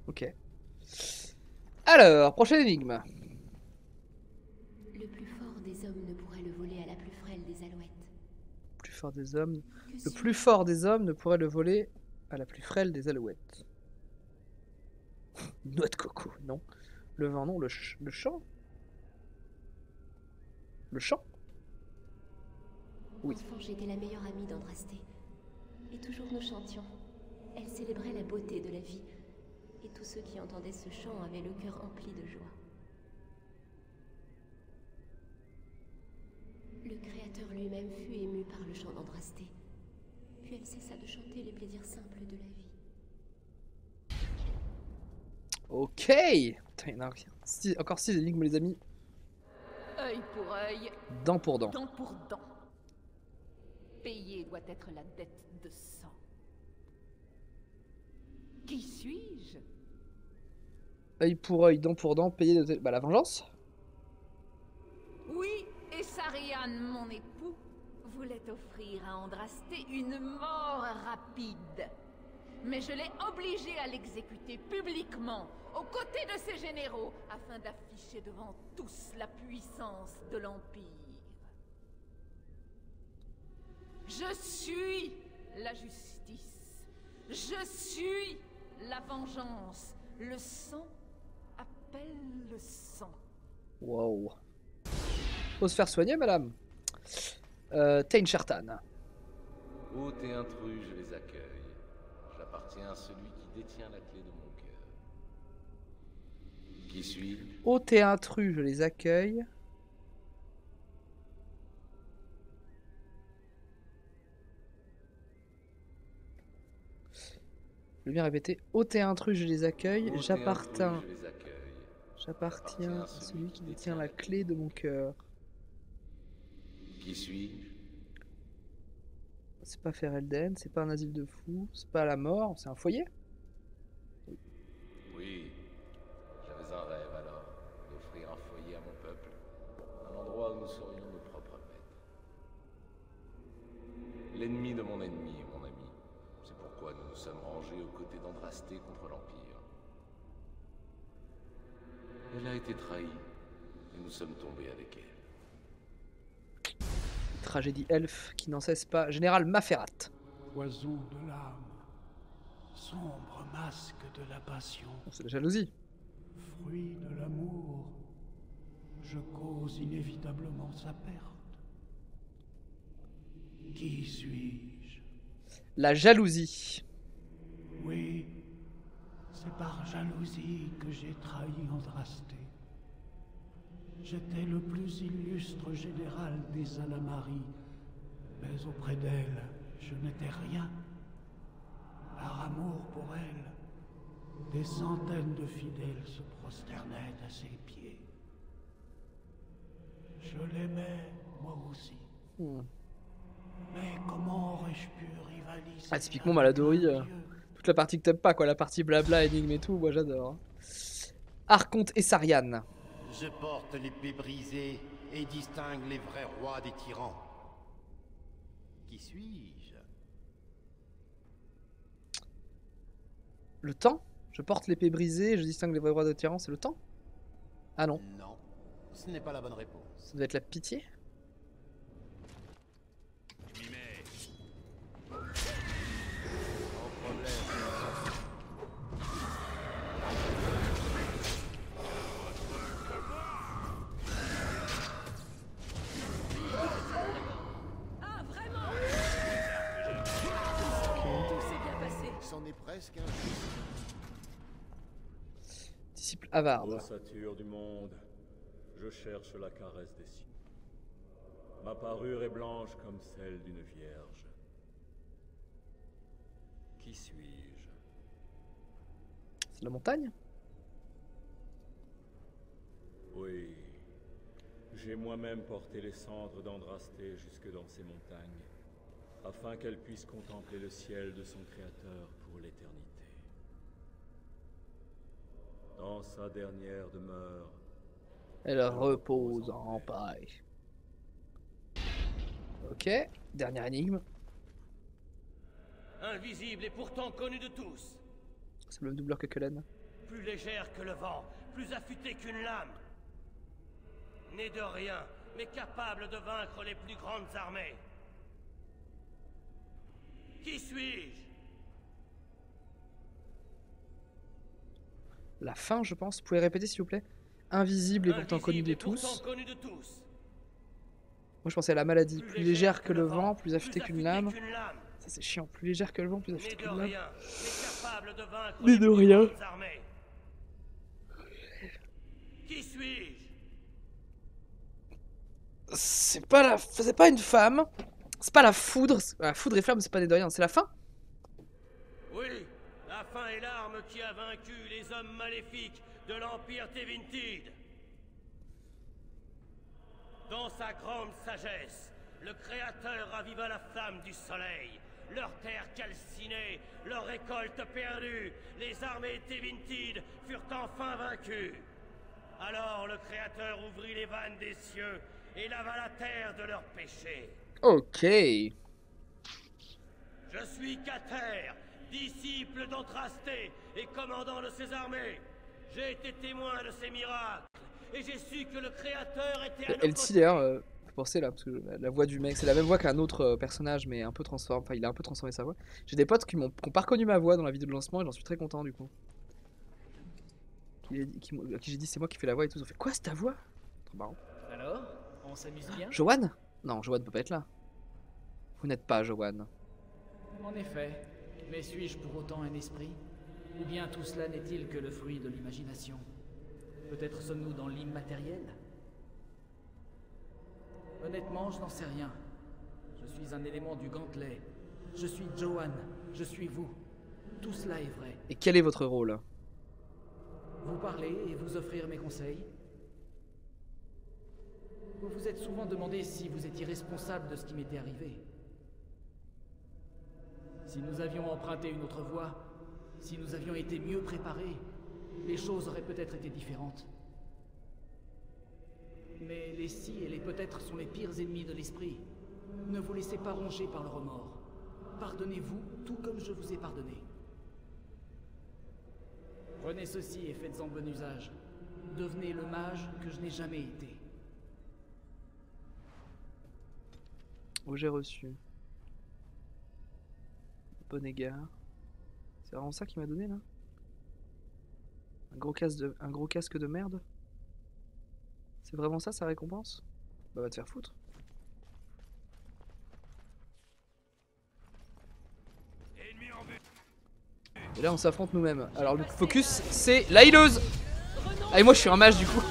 Ok. Alors, prochaine énigme. Le plus fort des hommes ne pourrait le voler à la plus frêle des alouettes. Le plus fort des hommes ne pourrait le voler à la plus frêle des alouettes. Noix de coco, non. Le vent, non. Le chant. Le chant. Oui. Enfant, j'étais la meilleure amie d'Andrasté. Et toujours nous chantions. Elle célébrait la beauté de la vie. Et tous ceux qui entendaient ce chant avaient le cœur rempli de joie. Le Créateur lui-même fut ému par le chant d'Andrasté. Puis elle cessa de chanter les plaisirs simples de la vie. Ok. Putain, il y en a encore 6 énigmes, les amis. Œil pour œil. Dent pour dent. Dent pour dent. Payer doit être la dette de sang. Qui suis-je? Œil pour œil, dent pour dent, payer de... Bah la vengeance. Oui, et Sarian, mon époux, voulait offrir à Andrasté une mort rapide. Mais je l'ai obligé à l'exécuter publiquement, aux côtés de ses généraux, afin d'afficher devant tous la puissance de l'Empire. Je suis la justice. Je suis la vengeance. Le sang appelle le sang. Wow. Faut se faire soigner, madame. Tain Shartan. Hôtes et intrus, je les accueille. J'appartiens à celui qui détient la clé de mon cœur. Qui suis-je? Hôtes et intrus, je les accueille. Je vais bien répéter. Hôtes et intrus, je les accueille. J'appartiens à celui qui détient la clé de mon cœur. Qui suis-je? C'est pas Ferelden, c'est pas un asile de fous, c'est pas la mort, c'est un foyer. Oui, j'avais un rêve alors, d'offrir un foyer à mon peuple, un endroit où nous serions nos propres maîtres. L'ennemi de mon ennemi est mon ami. C'est pourquoi nous nous sommes rangés aux côtés d'Andrasté contre l'Empire. Elle a été trahie, et nous sommes tombés avec elle. Tragédie elfe qui n'en cesse pas. Général Maferat. Poison de l'âme, sombre masque de la passion. C'est la jalousie. Fruit de l'amour, je cause inévitablement sa perte. Qui suis-je? La jalousie. Oui, c'est par jalousie que j'ai trahi Andrasté. J'étais le plus illustre général des Alamari, mais auprès d'elle, je n'étais rien. Par amour pour elle, des centaines de fidèles se prosternaient à ses pieds. Je l'aimais, moi aussi. Mais comment aurais-je pu rivaliser? Ah, typiquement Maladori, toute la partie que t'aimes pas, quoi, la partie blabla, énigme et tout, moi j'adore. Archonte et Sarian. Je porte l'épée brisée et distingue les vrais rois des tyrans. Qui suis-je? Le temps? Je porte l'épée brisée, je distingue les vrais rois des tyrans, c'est le temps? Ah non. Non, ce n'est pas la bonne réponse. Ça doit être la pitié? Je m'y mets. C'en est presque un. Disciple avare. Ossature du monde, je cherche la caresse des cieux. Ma parure est blanche comme celle d'une vierge. Qui suis-je? C'est la montagne? Oui. J'ai moi-même porté les cendres d'Andrasté jusque dans ces montagnes, afin qu'elle puisse contempler le ciel de son Créateur pour l'éternité. Dans sa dernière demeure, elle repose en paix. Ok, dernière énigme. Invisible et pourtant connu de tous. C'est le même doubleur que Cullen. Plus légère que le vent, plus affûtée qu'une lame. Né de rien, mais capable de vaincre les plus grandes armées. Qui suis-je? La fin, je pense. Vous pouvez répéter, s'il vous plaît? Invisible et pourtant connu de tous. Moi, je pensais à la maladie. Plus légère que le vent, plus affûtée qu'une lame. Ça, c'est chiant. Plus légère que le vent, plus affûtée qu'une lame. Né de rien. Qui suis-je? C'est pas une femme. C'est pas la foudre. La foudre et flamme, c'est pas des doyens. C'est la fin? Oui, la fin est l'arme qui a vaincu les hommes maléfiques de l'Empire Tevintid. Dans sa grande sagesse, le Créateur raviva la flamme du soleil. Leurs terres calcinées, leurs récoltes perdues, les armées Tevintid furent enfin vaincues. Alors le Créateur ouvrit les vannes des cieux et lava la terre de leurs péchés. Ok. Je suis Cater, disciple d'Andrasté et commandant de ses armées. J'ai été témoin de ses miracles et j'ai su que le Créateur était à nos Elsie d'ailleurs, vous pensez là, parce que la voix du mec, c'est la même voix qu'un autre personnage, mais un peu transformé. Enfin, il a un peu transformé sa voix. J'ai des potes qui n'ont pas reconnu ma voix dans la vidéo de lancement et j'en suis très content du coup. À qui j'ai dit c'est moi qui fais la voix et tout, ils ont fait quoi c'est ta voix? Trop marrant. Alors, on s'amuse bien? Joanne? Non, Joanne peut pas être là. Vous n'êtes pas Joanne. En effet, mais suis-je pour autant un esprit? Ou bien tout cela n'est-il que le fruit de l'imagination? Peut-être sommes-nous dans l'immatériel? Honnêtement, je n'en sais rien. Je suis un élément du gantelet. Je suis Johan. Je suis vous. Tout cela est vrai. Et quel est votre rôle? Vous parler et vous offrir mes conseils. Vous vous êtes souvent demandé si vous étiez responsable de ce qui m'était arrivé. Si nous avions emprunté une autre voie, si nous avions été mieux préparés, les choses auraient peut-être été différentes. Mais les si et les peut-être sont les pires ennemis de l'esprit. Ne vous laissez pas ronger par le remords. Pardonnez-vous tout comme je vous ai pardonné. Prenez ceci et faites-en bon usage. Devenez le mage que je n'ai jamais été. Objet reçu. Bon égard. C'est vraiment ça qu'il m'a donné là? Un gros casque de merde? C'est vraiment ça sa récompense? Bah va te faire foutre. Et là on s'affronte nous-mêmes. Alors le focus c'est la healeuse. Ah et moi je suis un mage du coup.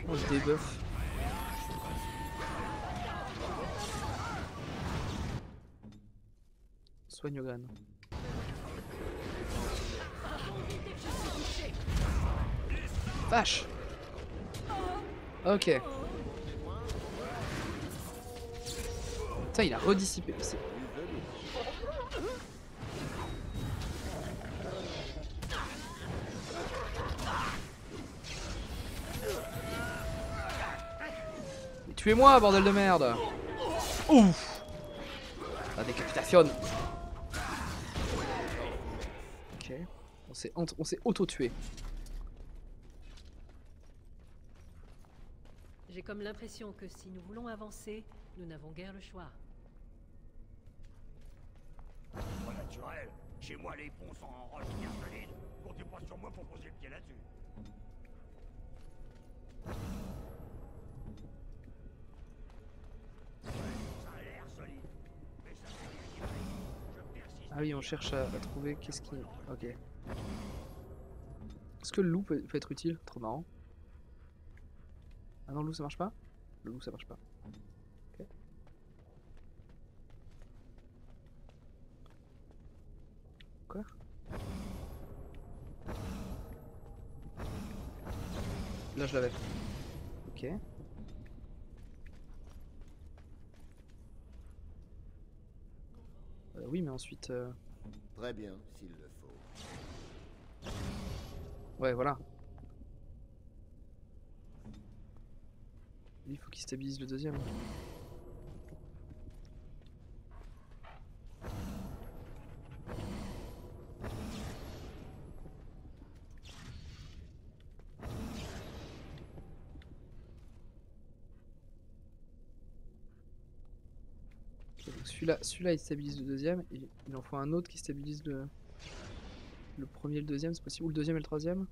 Oh, je débuff. Soigne Ogan. Vache. Ok. Putain, il a redissipé. Mais tuez-moi, bordel de merde. Ouf. La décapitation. Ok. On s'est auto-tué. J'ai comme l'impression que si nous voulons avancer, nous n'avons guère le choix. Pas naturel. Chez moi, les ponts sont en roche bien solide. Comptez pas sur moi pour poser le pied là-dessus. Ça a l'air solide. Mais ça fait bien qu'il je persiste. Ah oui, on cherche à trouver qu'est-ce qui... Ok. Est-ce que le loup peut être utile? Trop marrant. Ah non, le loup ça marche pas? Le loup ça marche pas. Ok. Quoi? Là je l'avais. Ok. Oui mais ensuite... Très bien, s'il le faut. Ouais voilà. Il faut qu'il stabilise le deuxième. Celui-là il stabilise le deuxième et il en faut un autre qui stabilise le premier et le deuxième, c'est possible, ou le deuxième et le troisième.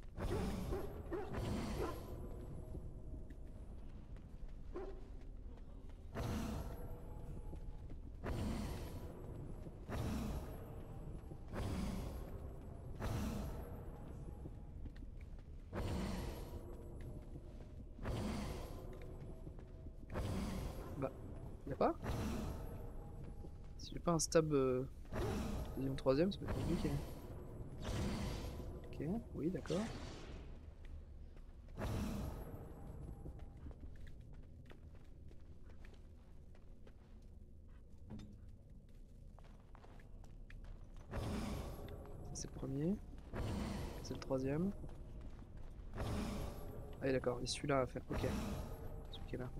Bah, y'a pas? Si j'ai pas un stab deuxième, troisième, ça peut être compliqué. Ok, oui, d'accord. C'est le premier. C'est le troisième. Ah oui, d'accord, et celui-là à faire. Ok. Celui qui est là.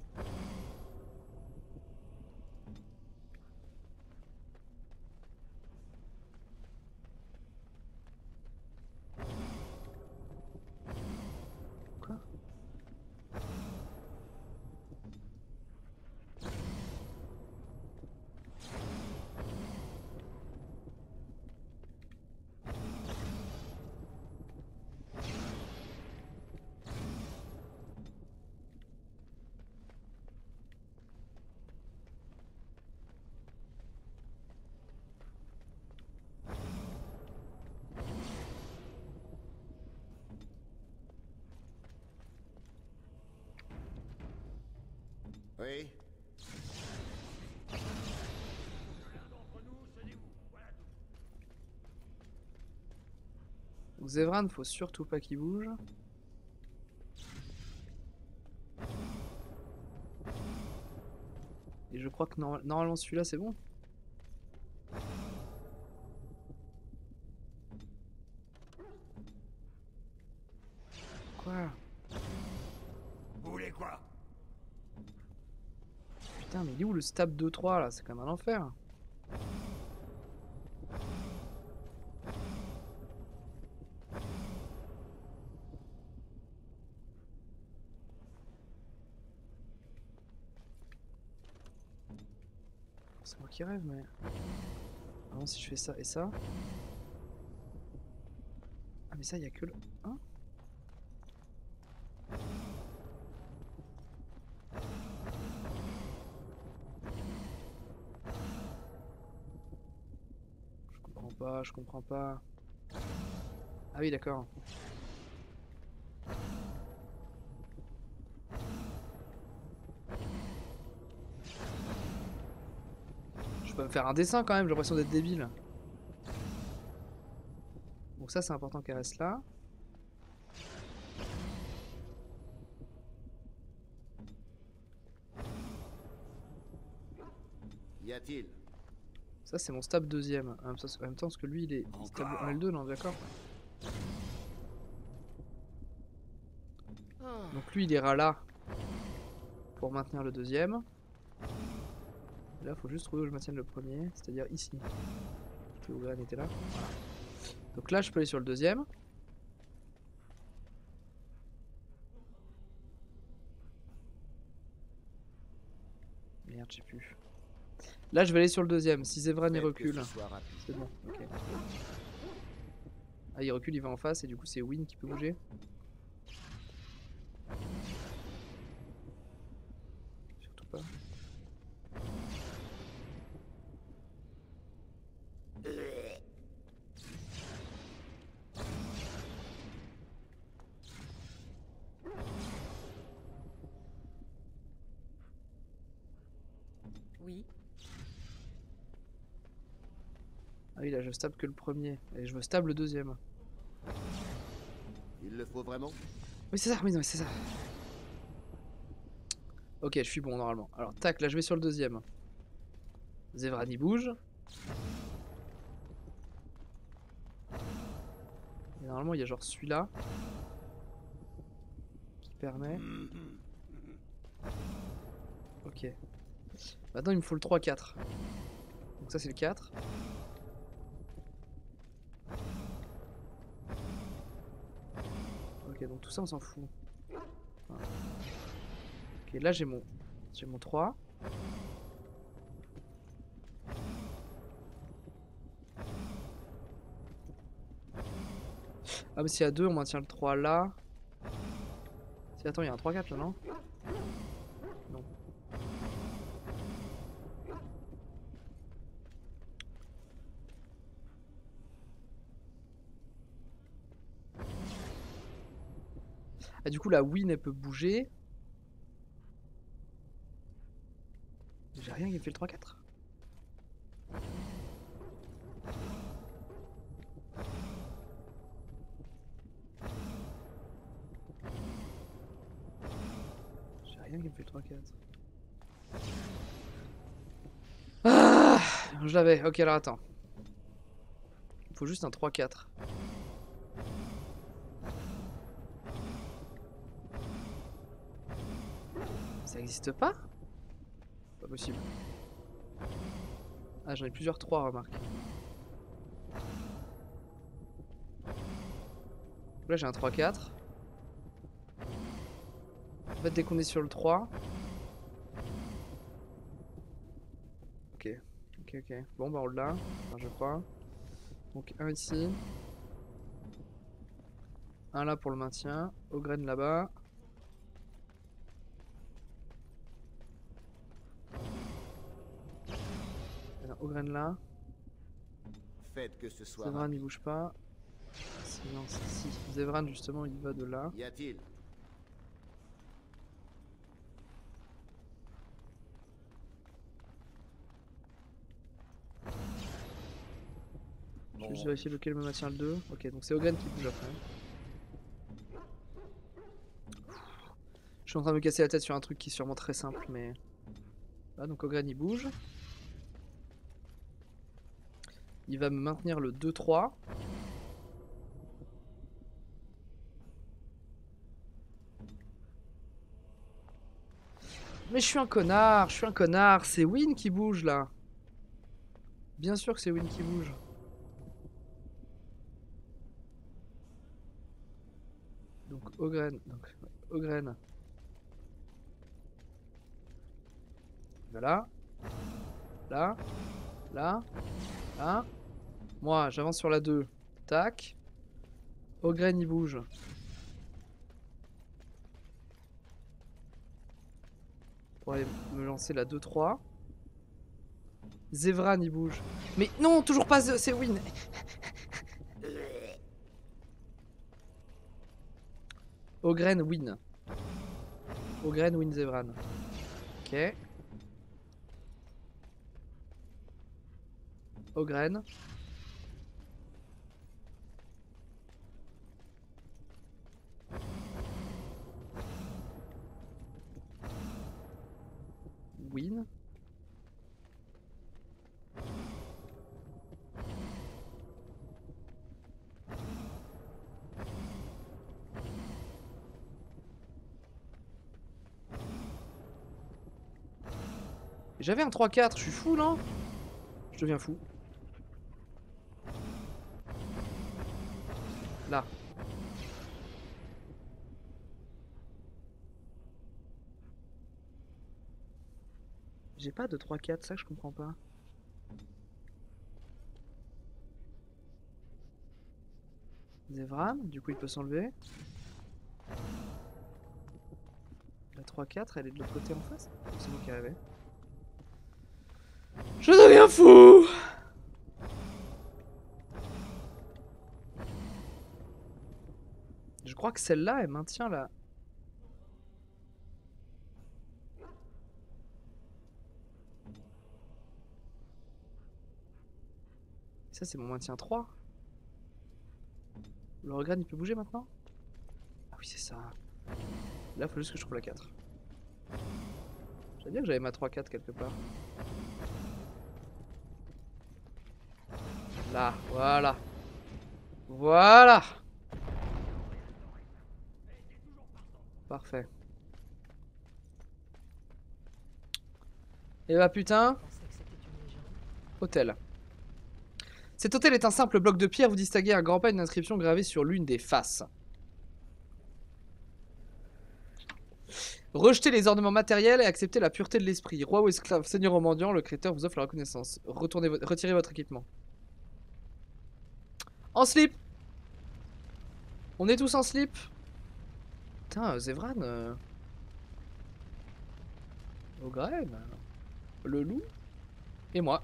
Oui. Donc Zevran, faut surtout pas qu'il bouge. Et je crois que normalement celui-là c'est bon. Quoi? Vous voulez quoi? Putain, mais il est où le stab 2-3 là? C'est quand même un enfer. C'est moi qui rêve, mais... Avant, si je fais ça et ça... Ah, mais ça, il n'y a que le... Hein? Je comprends pas. Ah oui, d'accord. Je peux me faire un dessin quand même, j'ai l'impression d'être débile. Donc ça c'est important qu'elle reste là. Y a-t-il? Ça c'est mon stab deuxième. En même temps parce que lui il est stab 1 L2, non d'accord. Donc lui il ira là pour maintenir le deuxième. Et là il faut juste trouver où je maintienne le premier, c'est-à-dire ici. Le Ogren était là. Voilà. Donc là je peux aller sur le deuxième. Merde, je sais plus. Là je vais aller sur le deuxième. Si Zevran il recule, c'est bon. Ok. Ah il recule, il va en face et du coup c'est Wynne qui peut bouger. Surtout pas. Oui. Ah oui là je stab que le premier et je veux stab le deuxième. Il le faut vraiment? Oui c'est ça, oui non c'est ça. Ok je suis bon normalement. Alors tac là je vais sur le deuxième. Zevran il bouge. Et normalement il y a genre celui-là qui permet. Ok. Maintenant il me faut le 3-4. Donc ça c'est le 4. Ok donc tout ça on s'en fout. Voilà. Ok là j'ai mon 3. Ah mais s'il y a 2 on maintient le 3 là. Si attends il y a un 3-4 là non? Non. Ah du coup la Wynne elle peut bouger. J'ai rien qui me fait le 3-4. J'ai rien qui me fait le 3-4. Ah, je l'avais, ok alors attends. Il faut juste un 3-4. Ça existe pas? Pas possible. Ah j'en ai plusieurs 3 remarque. Là j'ai un 3-4. En fait dès qu'on est sur le 3. Ok. Bon bah on l'a. Enfin je crois. Donc un ici. Un là pour le maintien. Ogren là-bas. Ogren là. Faites que ce soit. Zevran il bouge pas. Sinon, si. Zevran justement il va de là. Y a-t-il? Juste vérifier lequel me maintient le 2. Ok, donc c'est Ogren qui bouge après. Je suis en train de me casser la tête sur un truc qui est sûrement très simple, mais... Là, donc Ogren il bouge. Il va me maintenir le 2-3. Mais je suis un connard, c'est Win qui bouge là. Bien sûr que c'est Win qui bouge. Donc Ogren, Ogren. Voilà. Là. Là. Là. Moi, j'avance sur la 2. Tac. Ogren, il bouge. Pour aller me lancer la 2-3. Zevran, il bouge. Mais non, toujours pas, c'est Win. Ogren, Win. Ogren, Win, Zevran. Ok. Ogren. Win. J'avais un 3-4, je suis fou non? Je deviens fou. Là. J'ai pas de 3-4, ça que je comprends pas. Zevran, du coup il peut s'enlever. La 3-4, elle est de l'autre côté en face. C'est moi qui arrivé. Je deviens fou! Je crois que celle-là, elle maintient la... Ça, c'est mon maintien 3. Le regret, il peut bouger maintenant? Ah oui, c'est ça. Là, il faut juste que je trouve la 4. J'allais dire que j'avais ma 3-4 quelque part. Là, voilà. Voilà. Parfait. Et bah putain. Hôtel. Cet hôtel est un simple bloc de pierre. Vous distinguez un grand pas et une inscription gravée sur l'une des faces. Rejetez les ornements matériels et acceptez la pureté de l'esprit. Roi ou esclave, seigneur ou mendiant, le créateur vous offre la reconnaissance. Retirez votre équipement. En slip. On est tous en slip. Putain, Zevran. Ogren. Le loup. Et moi.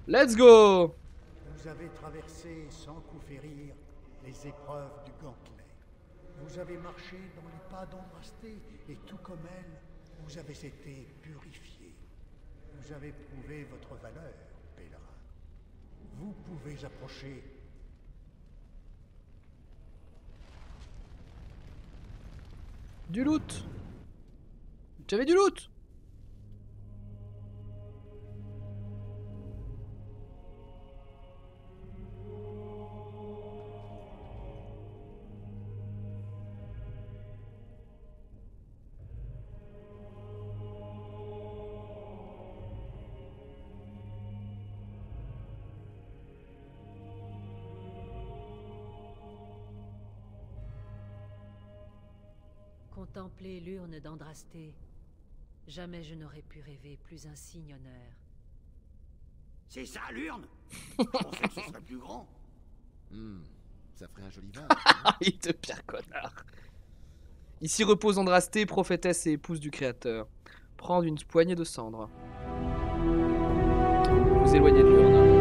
Let's go. Vous avez traversé sans coup férir les épreuves du Gantelet. Vous avez marché dans les pas d'Andrasté et tout comme elle, vous avez été purifié. Vous avez prouvé votre valeur, pèlerin. Vous pouvez approcher. Du loot. J'avais du loot. Contempler l'urne d'Andrasté. Jamais je n'aurais pu rêver plus insigne honneur. C'est ça l'urne? Je pensais que ce serait plus grand. Ça ferait un joli vin. Il te pire connard. Ici repose Andrasté, prophétesse et épouse du Créateur. Prendre une poignée de cendres. Vous éloignez de l'urne.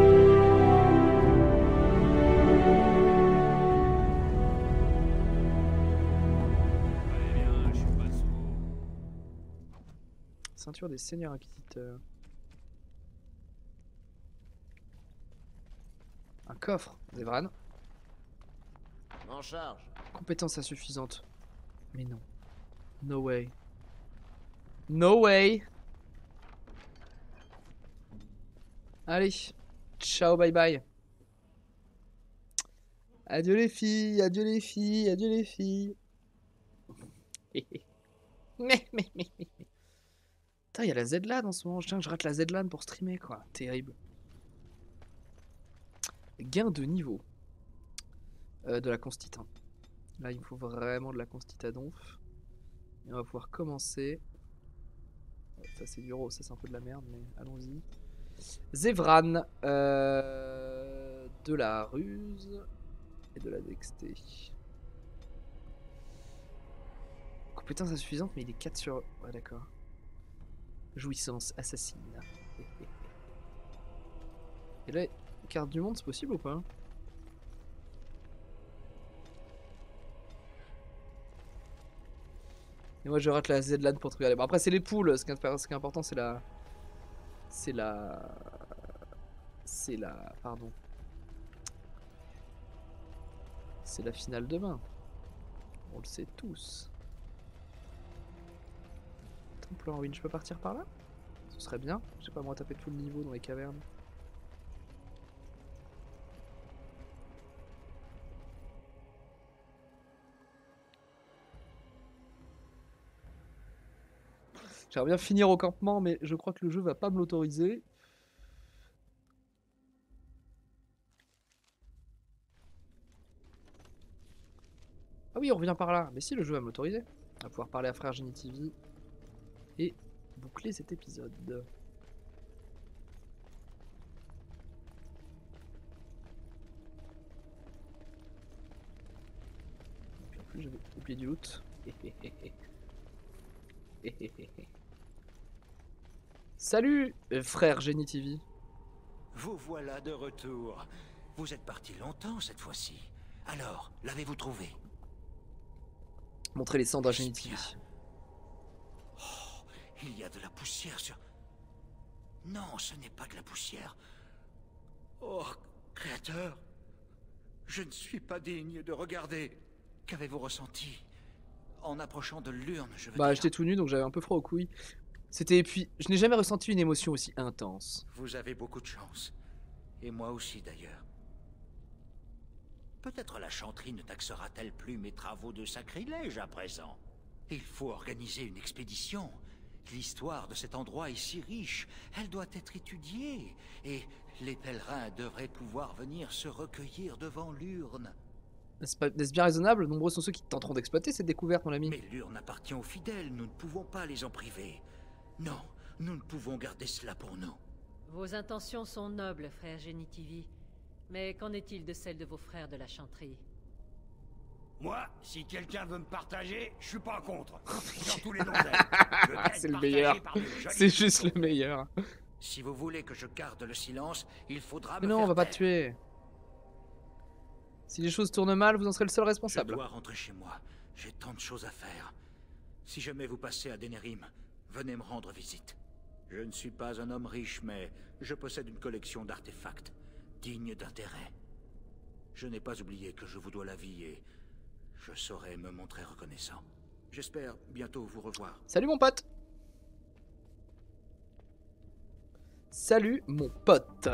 Ceinture des seigneurs inquisiteurs. Un coffre, Zevran. En charge. Compétence insuffisante. Mais non. No way. No way. Allez. Ciao, bye bye. Adieu les filles, adieu les filles, adieu les filles. Putain, il y a la Z-LAN en ce moment. Tiens, je rate la Z-LAN pour streamer, quoi. Terrible. Gain de niveau. De la constite. Hein. Là, il me faut vraiment de la constite à donf. Et on va pouvoir commencer. Ça, c'est du raw, ça, c'est un peu de la merde, mais allons-y. Zevran. De la ruse. Et de la dexté. Compétence insuffisante, mais il est 4 sur... Ouais, d'accord. Jouissance assassine. Et là, carte du monde, c'est possible ou pas? Et moi, je rate la Z-LAN pour te regarder. Bon, après, c'est les poules. Ce qui est important, c'est la... Pardon. C'est la finale demain. On le sait tous. Temple en ruine, je peux partir par là? Ce serait bien. Je sais pas, moi taper tout le niveau dans les cavernes. J'aimerais bien finir au campement, mais je crois que le jeu va pas me l'autoriser. Ah oui, on revient par là. Mais si, le jeu va me l'autoriser. On va pouvoir parler à Frère Genie TV et boucler cet épisode. Donc en plus, j'avais oublié du loot. Salut, Frère Genie TV. Vous voilà de retour. Vous êtes parti longtemps cette fois-ci. Alors, l'avez-vous trouvé? Montrez les cendres à Genie TV. Oh, il y a de la poussière sur... Non, ce n'est pas de la poussière. Oh, créateur. Je ne suis pas digne de regarder. Qu'avez-vous ressenti en approchant de l'urne, je veux dire? J'étais tout nu, donc j'avais un peu froid aux couilles. C'était... Puis, je n'ai jamais ressenti une émotion aussi intense. Vous avez beaucoup de chance. Et moi aussi, d'ailleurs. Peut-être la chanterie ne taxera-t-elle plus mes travaux de sacrilège à présent. Il faut organiser une expédition. L'histoire de cet endroit est si riche, elle doit être étudiée. Et les pèlerins devraient pouvoir venir se recueillir devant l'urne. N'est-ce bien raisonnable? Nombreux sont ceux qui tenteront d'exploiter cette découverte, mon ami. Mais l'urne appartient aux fidèles, nous ne pouvons pas les en priver. Non, nous ne pouvons garder cela pour nous. Vos intentions sont nobles, frère Genie TV. Mais qu'en est-il de celles de vos frères de la chanterie? Moi, si quelqu'un veut me partager, je suis pas contre. Surtout les donzelles. C'est le meilleur. C'est juste le meilleur. Si vous voulez que je garde le silence, il faudra Mais me non, faire on va pas taire. te tuer. Si les choses tournent mal, vous en serez le seul responsable. Je dois rentrer chez moi. J'ai tant de choses à faire. Si jamais vous passez à Denerim, venez me rendre visite. Je ne suis pas un homme riche, mais je possède une collection d'artefacts dignes d'intérêt. Je n'ai pas oublié que je vous dois la vie et je saurai me montrer reconnaissant. J'espère bientôt vous revoir. Salut mon pote. Salut mon pote.